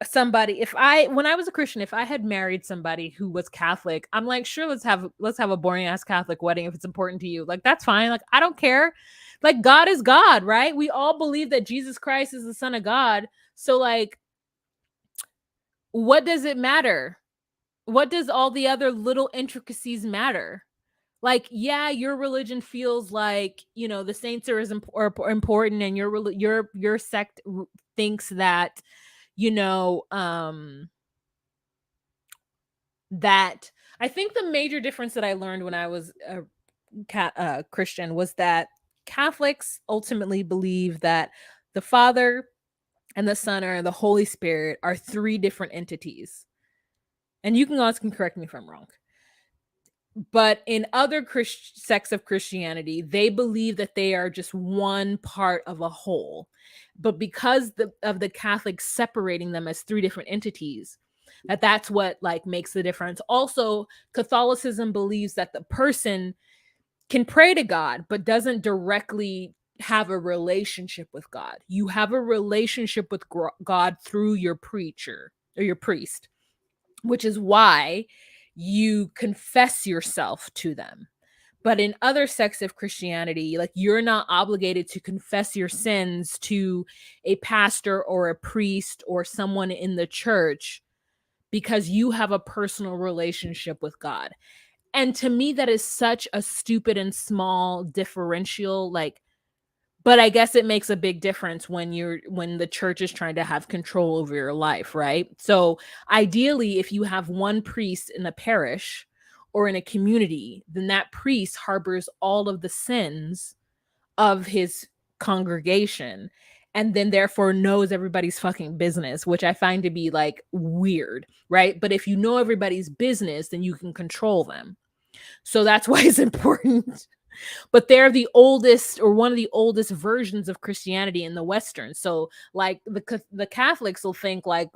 somebody, when I was a Christian, if I had married somebody who was Catholic, I'm like, sure, let's have a boring ass Catholic wedding if it's important to you. Like, that's fine. Like, I don't care. Like, God is God, right? We all believe that Jesus Christ is the Son of God. So like, what does it matter? What does all the other little intricacies matter? Like, yeah, your religion feels like, you know, the saints are important, and your sect thinks that, you know, that I think the major difference that I learned when I was a Christian was that Catholics ultimately believe that the Father and the Son and the Holy Spirit are three different entities. and you guys can correct me if I'm wrong. But in other sects of Christianity, they believe that they are just one part of a whole. But because of the Catholics separating them as three different entities, that's what like makes the difference. Also, Catholicism believes that the person can pray to God, but doesn't directly have a relationship with God. You have a relationship with God through your preacher or your priest, which is why you confess yourself to them. But in other sects of Christianity, like you're not obligated to confess your sins to a pastor or a priest or someone in the church because you have a personal relationship with God. And to me, that is such a stupid and small differential. Like, but I guess it makes a big difference when the church is trying to have control over your life, right? So ideally, if you have one priest in a parish or in a community, then that priest harbors all of the sins of his congregation and then therefore knows everybody's fucking business, which I find to be like weird, right? But if you know everybody's business, then you can control them. So that's why it's important. But they're the oldest or one of the oldest versions of Christianity in the Western. So like the Catholics will think like,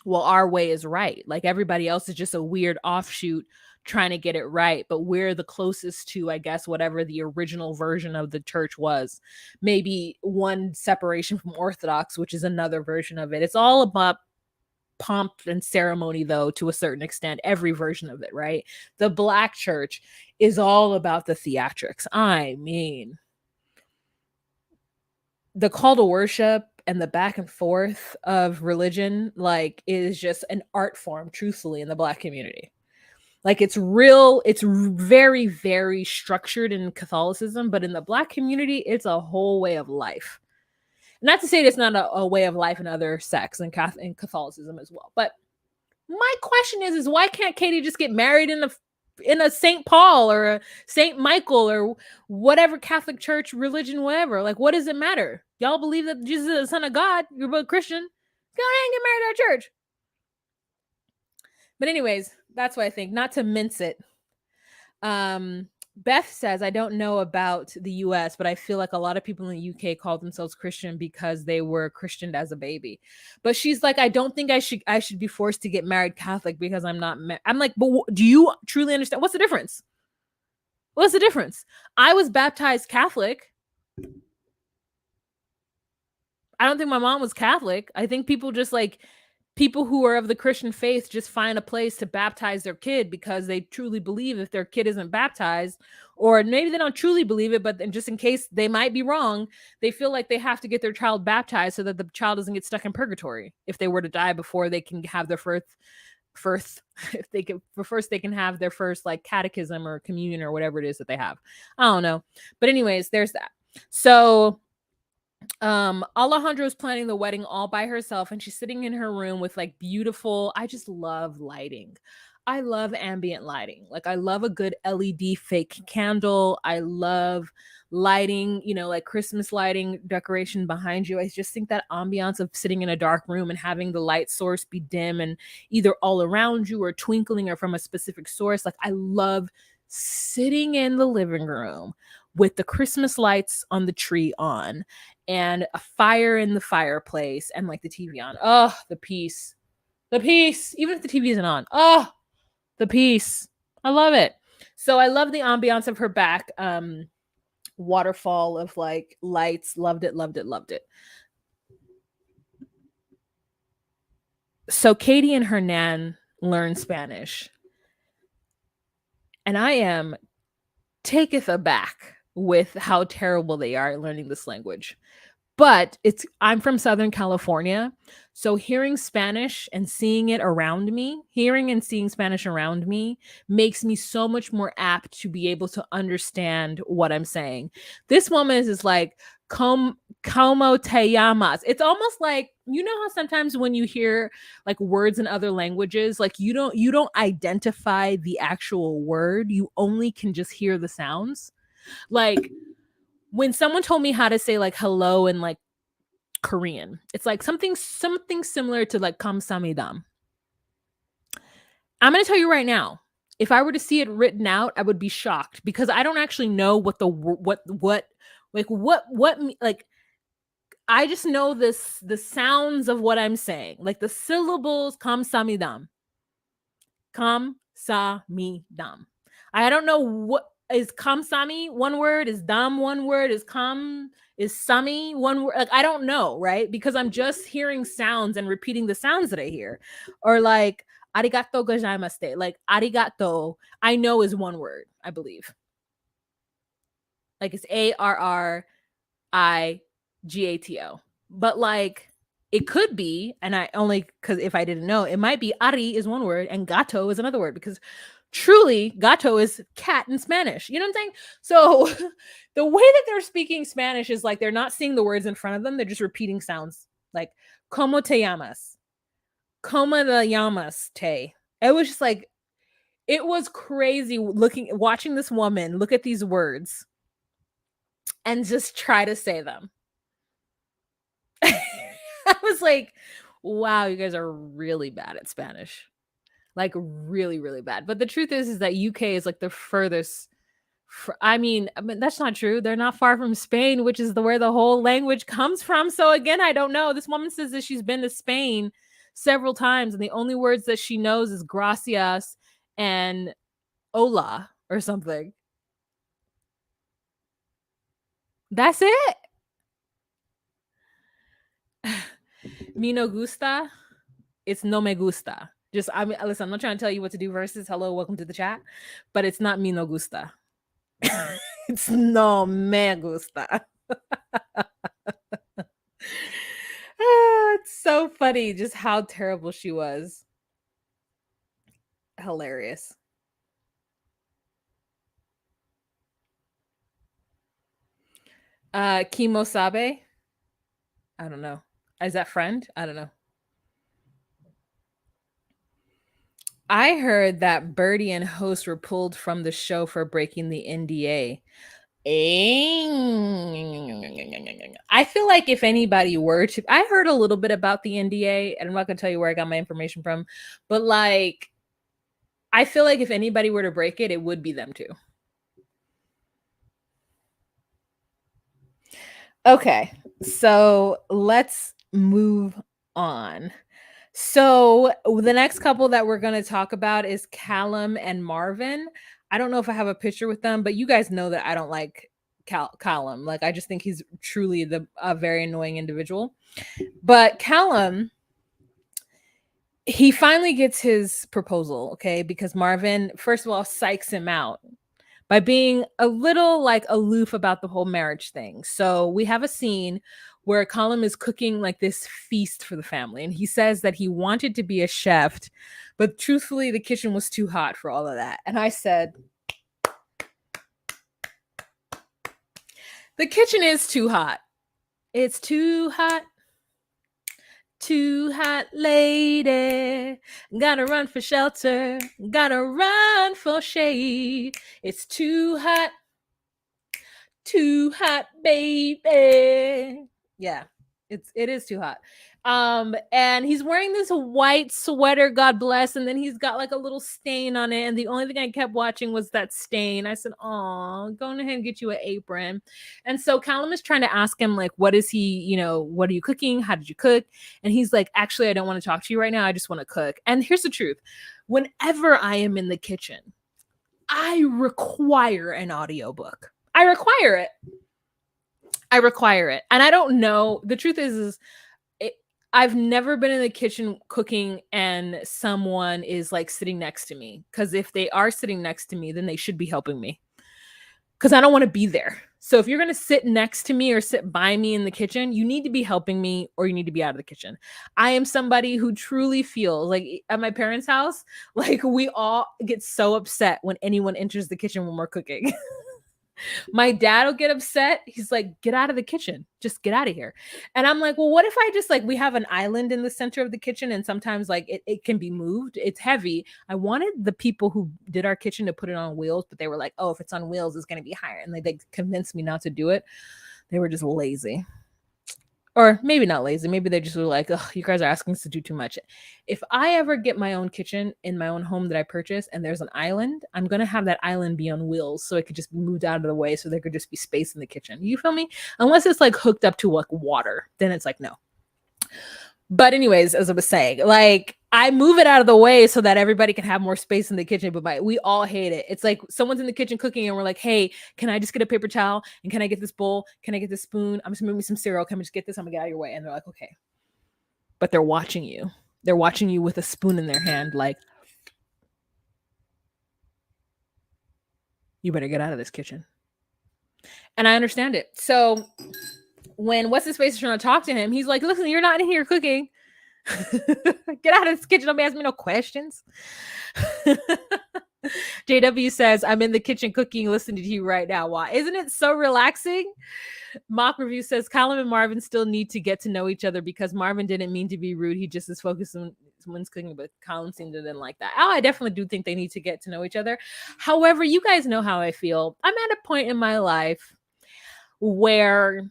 well, our way is right. Like everybody else is just a weird offshoot trying to get it right. But we're the closest to, I guess, whatever the original version of the church was. Maybe one separation from Orthodox, which is another version of it. It's all about pomp and ceremony, though, to a certain extent, every version of it, right? The Black church is all about the theatrics. I mean, the call to worship and the back and forth of religion, like, is just an art form, truthfully, in the Black community. Like, it's real, it's very, very structured in Catholicism, but in the Black community, it's a whole way of life. Not to say it's not a way of life in other sects and Catholicism as well. But my question is why can't Katie just get married in a St. Paul or a St. Michael or whatever Catholic church, religion, whatever? Like, what does it matter? Y'all believe that Jesus is the Son of God. You're both Christian. Go ahead and get married at our church. But anyways, that's what I think. Not to mince it. Beth says, I don't know about the US, but I feel like a lot of people in the UK call themselves Christian because they were Christianed as a baby. But she's like, I don't think I should be forced to get married Catholic because I'm not. I'm like, but do you truly understand? What's the difference? What's the difference? I was baptized Catholic. I don't think my mom was Catholic. I think people just like people who are of the Christian faith just find a place to baptize their kid because they truly believe if their kid isn't baptized, or maybe they don't truly believe it, but just in case they might be wrong, they feel like they have to get their child baptized so that the child doesn't get stuck in purgatory if they were to die before they can have their first if they can first they can have their first like catechism or communion or whatever it is that they have. I don't know. But anyways, there's that. So Alejandro's planning the wedding all by herself, and she's sitting in her room with like beautiful, I just love lighting. I love ambient lighting. Like I love a good LED fake candle. I love lighting, like Christmas lighting decoration behind you. I just think that ambiance of sitting in a dark room and having the light source be dim and either all around you or twinkling or from a specific source. Like I love sitting in the living room with the Christmas lights on the tree on and a fire in the fireplace and like the TV on. Oh, the peace. The peace. Even if the TV isn't on. Oh, the peace. I love it. So I love the ambiance of her back waterfall of like lights. Loved it, loved it, loved it. So Katie and her nan learn Spanish. And I am taketh aback with how terrible they are at learning this language. But I'm from Southern California, so hearing Spanish and seeing it around me, hearing and seeing Spanish around me makes me so much more apt to be able to understand what I'm saying. This woman is like, como te llamas? It's almost like, you know how sometimes when you hear like words in other languages, like you don't identify the actual word, you only can just hear the sounds. Like when someone told me how to say like hello in like Korean, it's like something similar to like kamsamidam. I'm going to tell you right now, if I were to see it written out, I would be shocked because I don't actually know what the like I just know the sounds of what I'm saying. Like the syllables kam samidam. Kam sa mi dam. I don't know what is kam sami one word, is dam one word, is kam is sami one word. Like I don't know, right? Because I'm just hearing sounds and repeating the sounds that I hear. Or like arigato gozaimasu. Like arigato, I know is one word, I believe. Like it's ARRIGATO. But like it could be, and I only because if I didn't know, it might be ari is one word and gato is another word because truly gato is cat in Spanish. You know what I'm saying? So the way that they're speaking Spanish is like they're not seeing the words in front of them, they're just repeating sounds like como te llamas, como te llamas te. It was just like it was crazy watching this woman look at these words and just try to say them. I was like, wow, you guys are really bad at Spanish. Like really, really bad. But the truth is that UK is like the furthest. I mean, that's not true. They're not far from Spain, which is where the whole language comes from. So again, I don't know. This woman says that she's been to Spain several times, and the only words that she knows is gracias and hola or something. That's it. Mi no gusta. It's no me gusta. Just I mean, listen, I'm not trying to tell you what to do versus hello, welcome to the chat, but it's not mi no gusta. It's no me gusta. It's so funny just how terrible she was. Hilarious. Kimo Sabe. I don't know. Is that friend? I don't know. I heard that Birdie and host were pulled from the show for breaking the NDA. I feel like if anybody were to, I heard a little bit about the NDA, and I'm not going to tell you where I got my information from, but like, I feel like if anybody were to break it, it would be them too. Okay, so let's move on. So the next couple that we're going to talk about is Callum and Marvin. I don't know if I have a picture with them, but you guys know that I don't like Callum. Like I just think he's truly a very annoying individual. But Callum, he finally gets his proposal, okay? Because Marvin, first of all, psychs him out by being a little like aloof about the whole marriage thing. So we have a scene where Callum is cooking like this feast for the family. And he says that he wanted to be a chef, but truthfully, the kitchen was too hot for all of that. And I said, the kitchen is too hot. It's too hot. Too hot, lady. Gotta run for shelter. Gotta run for shade. It's too hot. Too hot, baby. Yeah, it is too hot. And he's wearing this white sweater, God bless, and then he's got like a little stain on it. And the only thing I kept watching was that stain. I said, "Oh, go ahead and get you an apron." And so Callum is trying to ask him, like, what is he, what are you cooking? How did you cook? And he's like, actually, I don't want to talk to you right now. I just want to cook. And here's the truth. Whenever I am in the kitchen, I require an audiobook. I require it. And I don't know. The truth is I've never been in the kitchen cooking and someone is like sitting next to me. Because if they are sitting next to me, then they should be helping me. Because I don't want to be there. So if you're going to sit next to me or sit by me in the kitchen, you need to be helping me or you need to be out of the kitchen. I am somebody who truly feels like at my parents' house, like we all get so upset when anyone enters the kitchen when we're cooking. My dad will get upset. He's like, get out of the kitchen. Just get out of here. And I'm like, well, what if I just like, we have an island in the center of the kitchen and sometimes like it can be moved. It's heavy. I wanted the people who did our kitchen to put it on wheels, but they were like, oh, if it's on wheels, it's going to be higher. And they convinced me not to do it. They were just lazy. Or maybe not lazy. Maybe they just were like, "Ugh, you guys are asking us to do too much." If I ever get my own kitchen in my own home that I purchase and there's an island, I'm going to have that island be on wheels so it could just be moved out of the way so there could just be space in the kitchen. You feel me? Unless it's like hooked up to like water, then it's like, no. But anyways, as I was saying, like I move it out of the way so that everybody can have more space in the kitchen, but we all hate it. It's like someone's in the kitchen cooking and we're like, hey, can I just get a paper towel? And can I get this bowl? Can I get this spoon? I'm just gonna make me some cereal. Can I just get this? I'm gonna get out of your way. And they're like, okay. But they're watching you. They're watching you with a spoon in their hand, like, you better get out of this kitchen. And I understand it. So when what's his face is trying to talk to him, he's like, listen, you're not in here cooking. Get out of this kitchen. Don't be asking me no questions. JW says, I'm in the kitchen cooking, listening to you right now. Why? Isn't it so relaxing? Mock Review says, Callum and Marvin still need to get to know each other because Marvin didn't mean to be rude. He just is focused on someone's cooking, but Callum seemed to didn't like that. Oh, I definitely do think they need to get to know each other. However, you guys know how I feel. I'm at a point in my life where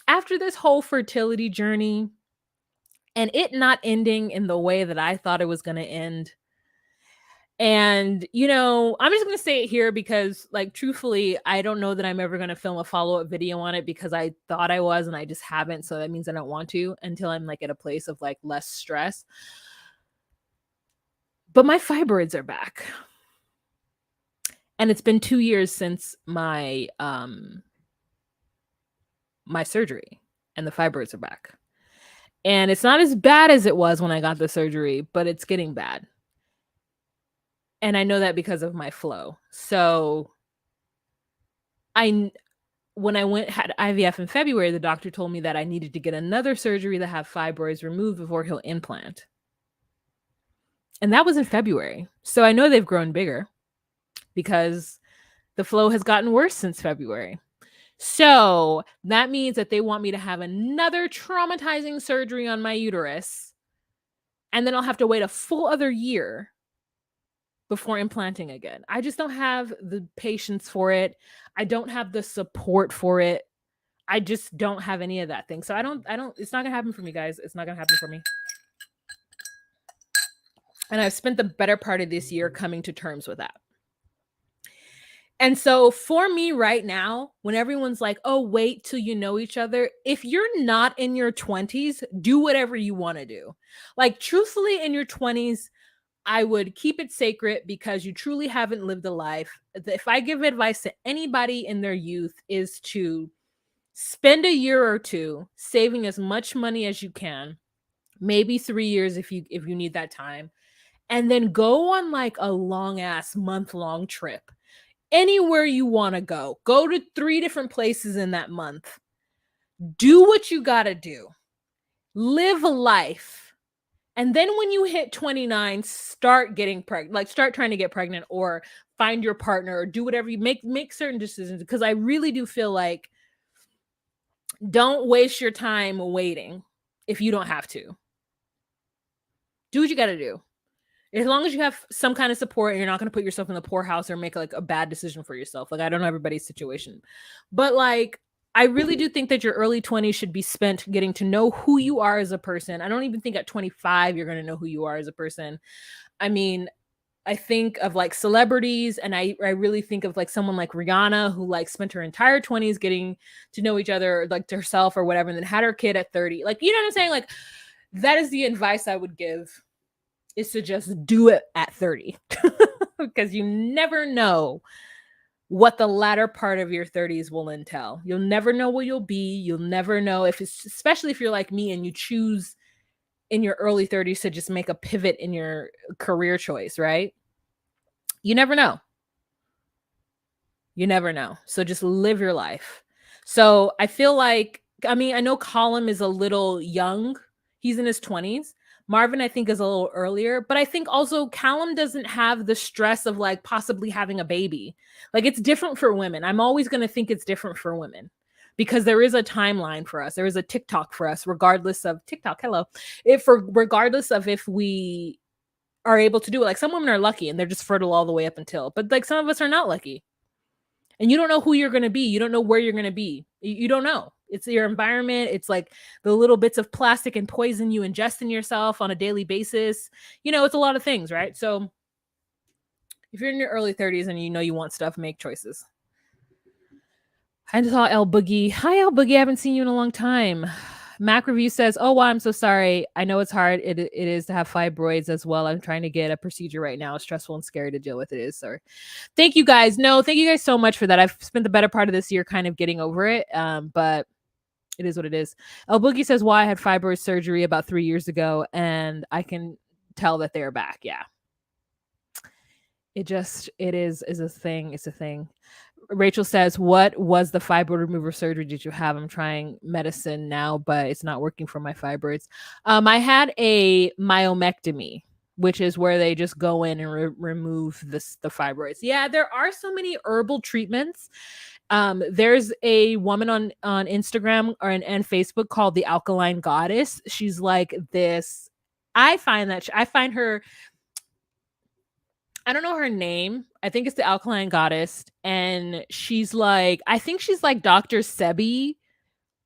after this whole fertility journey and it not ending in the way that I thought it was going to end, and, you know, I'm just going to say it here because, like, truthfully, I don't know that I'm ever going to film a follow-up video on it because I thought I was and I just haven't. So that means I don't want to until I'm, like, at a place of, like, less stress. But my fibroids are back. And it's been 2 years since my my surgery, and the fibroids are back. And it's not as bad as it was when I got the surgery, but it's getting bad. And I know that because of my flow. So when I had IVF in February, the doctor told me that I needed to get another surgery to have fibroids removed before he'll implant. And that was in February. So I know they've grown bigger because the flow has gotten worse since February. So that means that they want me to have another traumatizing surgery on my uterus. And then I'll have to wait a full other year before implanting again. I just don't have the patience for it. I don't have the support for it. I just don't have any of that thing. So it's not gonna happen for me, guys. It's not gonna happen for me. And I've spent the better part of this year coming to terms with that. And so for me right now, when everyone's like, oh, wait till you know each other, if you're not in your 20s, do whatever you want to do. Like, truthfully, in your 20s, I would keep it sacred because you truly haven't lived a life. If I give advice to anybody in their youth is to spend a year or two saving as much money as you can, maybe 3 years if you need that time, and then go on like a long ass month-long trip. Anywhere you want to go. Go to 3 different places in that month. Do what you got to do. Live a life. And then when you hit 29, start getting pregnant, like start trying to get pregnant or find your partner or do whatever you make certain decisions. Because I really do feel like don't waste your time waiting if you don't have to. Do what you got to do. As long as you have some kind of support and you're not going to put yourself in the poorhouse or make like a bad decision for yourself. Like, I don't know everybody's situation, but like, I really do think that your early 20s should be spent getting to know who you are as a person. I don't even think at 25 you're going to know who you are as a person. I mean, I think of like celebrities, and I really think of like someone like Rihanna who like spent her entire 20s getting to know each other, like to herself or whatever, and then had her kid at 30. Like, you know what I'm saying? Like, that is the advice I would give, is to just do it at 30 because you never know what the latter part of your 30s will entail. You'll never know what you'll be. You'll never know especially if you're like me and you choose in your early 30s to just make a pivot in your career choice, right? You never know. You never know. So just live your life. So I feel like, I mean, I know Callum is a little young. He's in his 20s. Marvin, I think, is a little earlier, but I think also Callum doesn't have the stress of like possibly having a baby. Like, it's different for women. I'm always going to think it's different for women because there is a timeline for us. There is a TikTok for us, regardless of TikTok. Hello. Regardless of if we are able to do it. Like, some women are lucky and they're just fertile all the way up until, but like some of us are not lucky. And you don't know who you're going to be. You don't know where you're going to be. You don't know. It's your environment. It's like the little bits of plastic and poison you ingest in yourself on a daily basis. It's a lot of things, right? So if you're in your early 30s and you want stuff, make choices. I just saw El Boogie. Hi, El Boogie. I haven't seen you in a long time. Mac Review says, "Oh, wow, I'm so sorry. I know it's hard. It is to have fibroids as well. I'm trying to get a procedure right now. It's stressful and scary to deal with. It is, sir." Thank you guys. No, thank you guys so much for that. I've spent the better part of this year kind of getting over it. But it is what it is. El Boogie says, "Why I had fibroid surgery about 3 years ago, and I can tell that they're back." Yeah. It is a thing. It's a thing. Rachel says, "What was the fibroid remover surgery did you have? I'm trying medicine now, but it's not working for my fibroids." I had a myomectomy, which is where they just go in and remove the fibroids. Yeah, there are so many herbal treatments. There's a woman on Instagram and Facebook called the Alkaline Goddess. She's like this. I find her. I don't know her name. I think it's the Alkaline Goddess. And she's like, I think she's like Dr. Sebi,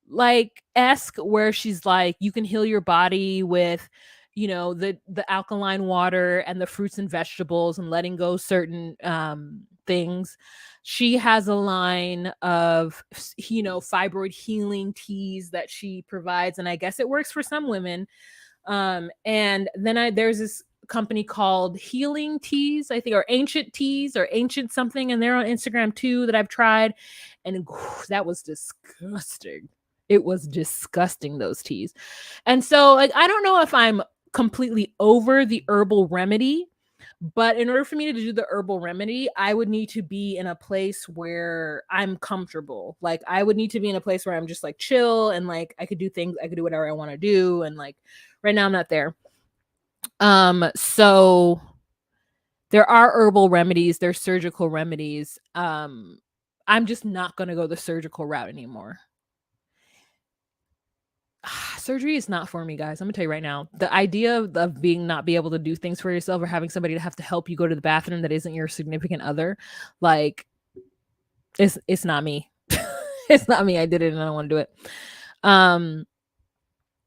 like esque, where she's like, you can heal your body with, the alkaline water and the fruits and vegetables and letting go certain things. She has a line of, fibroid healing teas that she provides. And I guess it works for some women. And then there's this company called Healing Teas, I think, or Ancient Teas or Ancient something, and they're on Instagram too, that I've tried, and that was disgusting. It was disgusting, those teas. And so like I don't know if I'm completely over the herbal remedy, but in order for me to do the herbal remedy, I would need to be in a place where I'm comfortable. Like I would need to be in a place where I'm just like chill and like I could do whatever I want to do, and like right now I'm not there. So there are herbal remedies, there's surgical remedies. I'm just not going to go the surgical route anymore. Surgery is not for me, guys. I'm gonna tell you right now. The idea of not be able to do things for yourself, or having somebody to have to help you go to the bathroom that isn't your significant other, like it's not me. It's not me. I did it and I don't want to do it.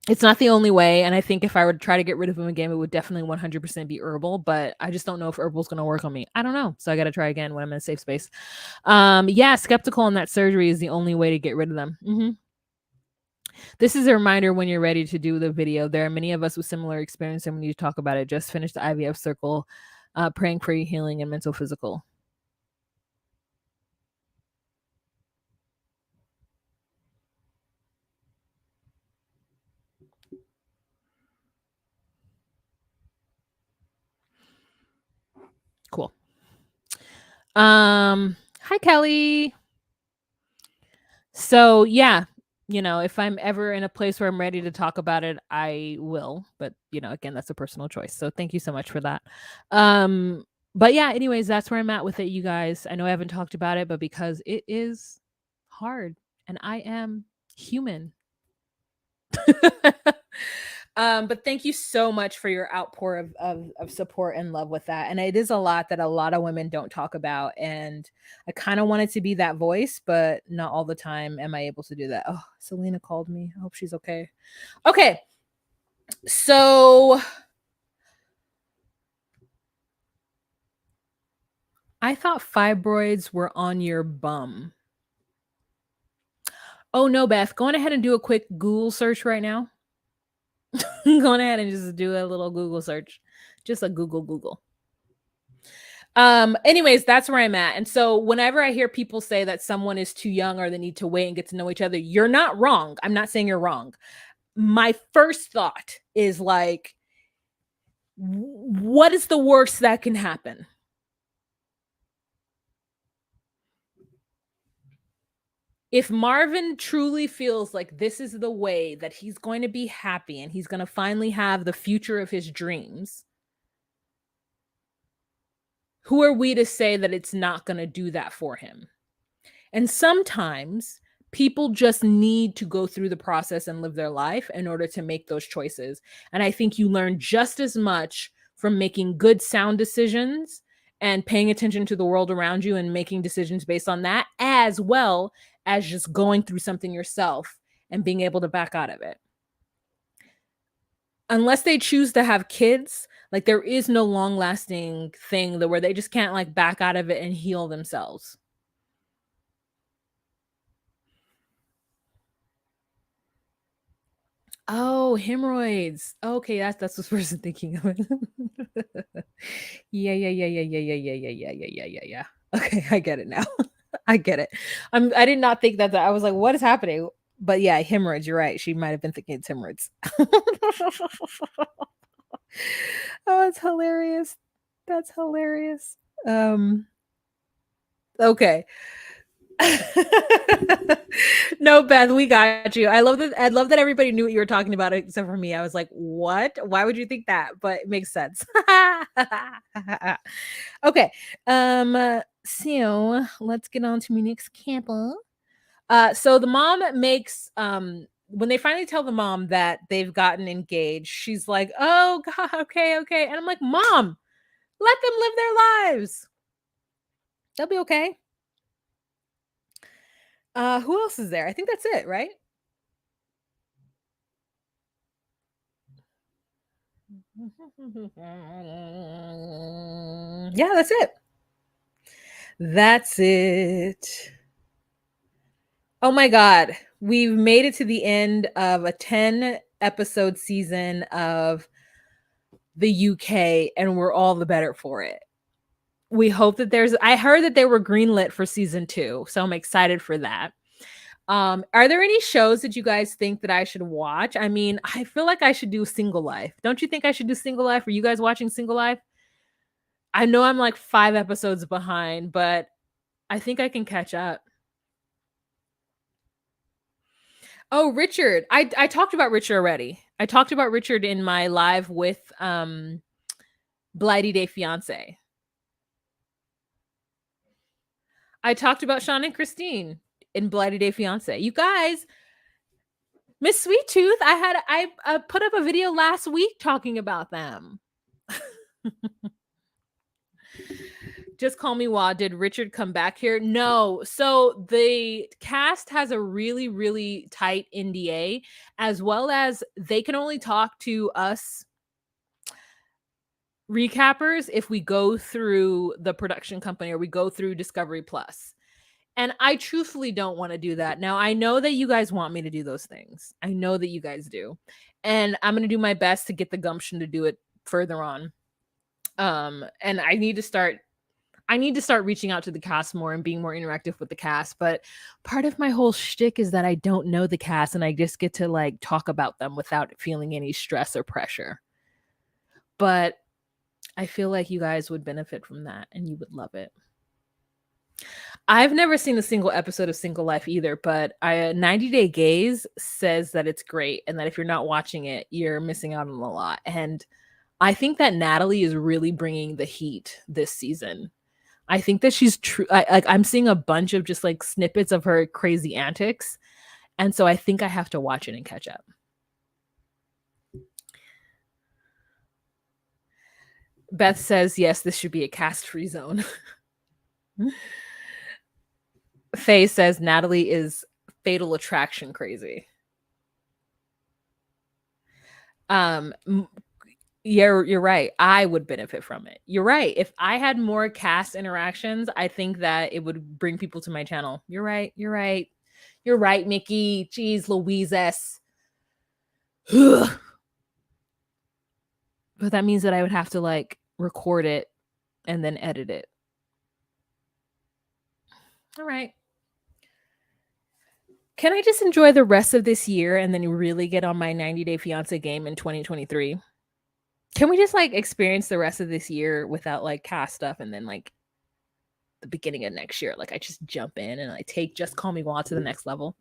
It's not the only way, and I think if I were to try to get rid of him again, it would definitely 100% be herbal, but I just don't know if herbal's going to work on me. I don't know, so I got to try again when I'm in a safe space. Yeah, skeptical on that surgery is the only way to get rid of them. This is a reminder when you're ready to do the video. There are many of us with similar experience, and we need to talk about it. Just finished the IVF circle, praying for your healing and mental, physical. Cool. Hi, Kelly. So yeah, if I'm ever in a place where I'm ready to talk about it, I will. But again, that's a personal choice. So thank you so much for that. But yeah, anyways, that's where I'm at with it, you guys. I know I haven't talked about it, but because it is hard and I am human. But thank you so much for your outpour of support and love with that. And it is a lot that a lot of women don't talk about. And I kind of wanted to be that voice, but not all the time am I able to do that. Oh, Selena called me. I hope she's okay. Okay. So I thought fibroids were on your bum. Oh no, Beth, go on ahead and do a quick Google search right now. Go ahead and just do a little Google search. Just a Google. Anyways, that's where I'm at. And so whenever I hear people say that someone is too young or they need to wait and get to know each other, you're not wrong. I'm not saying you're wrong. My first thought is like, what is the worst that can happen? If Marvin truly feels like this is the way that he's going to be happy and he's going to finally have the future of his dreams, who are we to say that it's not going to do that for him? And sometimes people just need to go through the process and live their life in order to make those choices. And I think you learn just as much from making good, sound decisions and paying attention to the world around you and making decisions based on that, as well as just going through something yourself and being able to back out of it. Unless they choose to have kids, like there is no long lasting thing where they just can't like back out of it and heal themselves. Oh, hemorrhoids. Okay, that's what the person thinking of it. Yeah. Okay, I get it now. I get it. I did not think that. I was like, what is happening? But yeah, hemorrhoids. You're right. She might have been thinking it's hemorrhoids. Oh, it's hilarious. That's hilarious. Okay. No, Beth, we got you. I love that everybody knew what you were talking about except for me. I was like, what? Why would you think that? But it makes sense. Okay. So let's get on to my next couple. So the mom makes when they finally tell the mom that they've gotten engaged, she's like, oh god, okay. And I'm like, Mom, let them live their lives. They'll be okay. Who else is there? I think that's it, right? Yeah, that's it. That's it. Oh my god. We've made it to the end of a 10 episode season of the UK and we're all the better for it. We hope that I heard that they were greenlit for season 2, so I'm excited for that. Are there any shows that you guys think that I should watch? I mean, I feel like I should do Single Life. Don't you think I should do Single Life? Are you guys watching Single Life? I know I'm like 5 episodes behind, but I think I can catch up. Oh, Richard. I talked about Richard already. I talked about Richard in my live with Blighty Day Fiancé. I talked about Sean and Christine in Blighty Day Fiancé. You guys, Miss Sweet Tooth, I put up a video last week talking about them. Just Call Me Wah. Did Richard come back here? No. So the cast has a really, really tight NDA, as well as they can only talk to us recappers if we go through the production company or we go through Discovery Plus. And I truthfully don't want to do that. Now, I know that you guys want me to do those things. I know that you guys do. And I'm going to do my best to get the gumption to do it further on. And I need to start reaching out to the cast more and being more interactive with the cast. But part of my whole shtick is that I don't know the cast and I just get to like talk about them without feeling any stress or pressure. But I feel like you guys would benefit from that and you would love it. I've never seen a single episode of Single Life either, but 90 Day Gaze says that it's great and that if you're not watching it, you're missing out on a lot. And I think that Natalie is really bringing the heat this season. I think that she's true. I'm seeing a bunch of just like snippets of her crazy antics. And so I think I have to watch it and catch up. Beth says, yes, this should be a cast-free zone. Faye says Natalie is Fatal Attraction crazy. You're right. I would benefit from it. You're right. If I had more cast interactions, I think that it would bring people to my channel. You're right. You're right, Mickey. Jeez, Louises. But that means that I would have to like record it and then edit it. All right. Can I just enjoy the rest of this year and then really get on my 90 Day Fiancé game in 2023? Can we just like experience the rest of this year without like cast stuff and then like the beginning of next year, like I just jump in and I take Just Call Me Wah to the next level?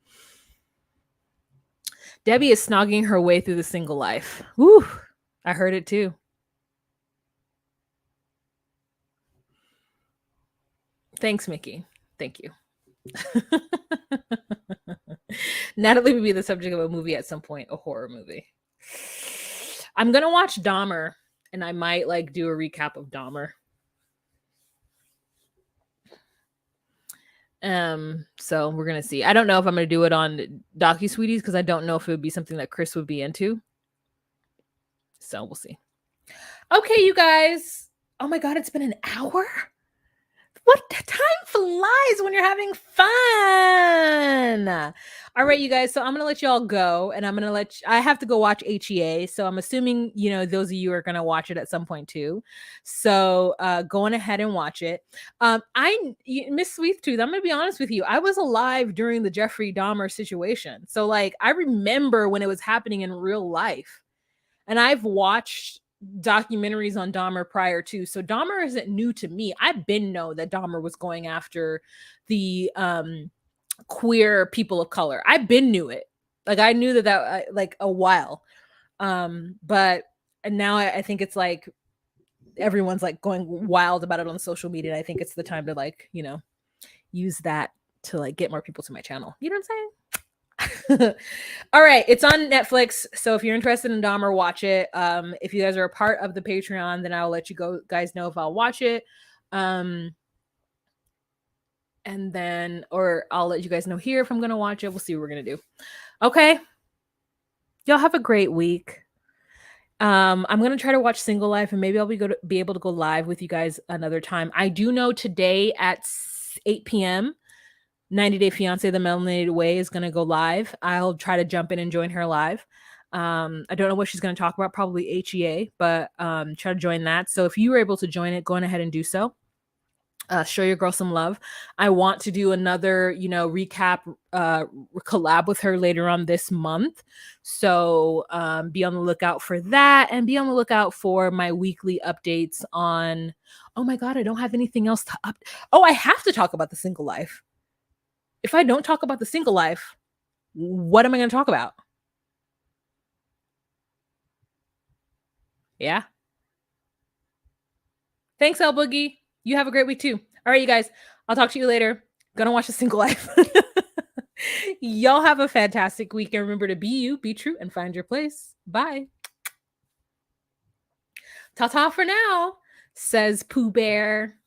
Debbie is snogging her way through the Single Life. Woo! I heard it too. Thanks, Mickey. Thank you. Natalie would be the subject of a movie at some point, a horror movie. I'm gonna watch Dahmer, and I might like do a recap of Dahmer. So we're gonna see. I don't know if I'm gonna do it on DocuSweeties because I don't know if it would be something that Chris would be into. So we'll see. Okay, you guys. Oh my god, it's been an hour. What time flies when you're having fun? All right, you guys. So I'm gonna let y'all go, and I'm gonna I have to go watch HEA. So I'm assuming those of you are gonna watch it at some point too. So going ahead and watch it. Miss Sweettooth, I'm gonna be honest with you. I was alive during the Jeffrey Dahmer situation, so like I remember when it was happening in real life, and I've watched documentaries on Dahmer prior to. So Dahmer isn't new to me. I've been know that Dahmer was going after the queer people of color. I've been knew it. Like I knew that like a while. But and now I think it's like everyone's like going wild about it on social media. And I think it's the time to like, use that to like get more people to my channel. You know what I'm saying? All right, it's on Netflix, so if you're interested in Dahmer, watch it. If you guys are a part of the Patreon, then I'll let you guys know if I'll watch it. And then, or I'll let you guys know here if I'm gonna watch it. We'll see what we're gonna do. Okay, y'all have a great week. I'm gonna try to watch Single Life, and maybe I'll be able to go live with you guys another time. I do know today at 8 p.m. 90 Day Fiancé, The Melanated Way is going to go live. I'll try to jump in and join her live. I don't know what she's going to talk about, probably HEA, but try to join that. So if you were able to join it, go on ahead and do so. Show your girl some love. I want to do another, recap collab with her later on this month. So be on the lookout for that, and be on the lookout for my weekly updates on, oh my God, I don't have anything else to Oh, I have to talk about the Single Life. If I don't talk about the Single Life, what am I going to talk about? Yeah. Thanks, El Boogie. You have a great week too. All right, you guys. I'll talk to you later. Gonna watch The Single Life. Y'all have a fantastic week. And remember to be you, be true, and find your place. Bye. Ta-ta for now, says Pooh Bear.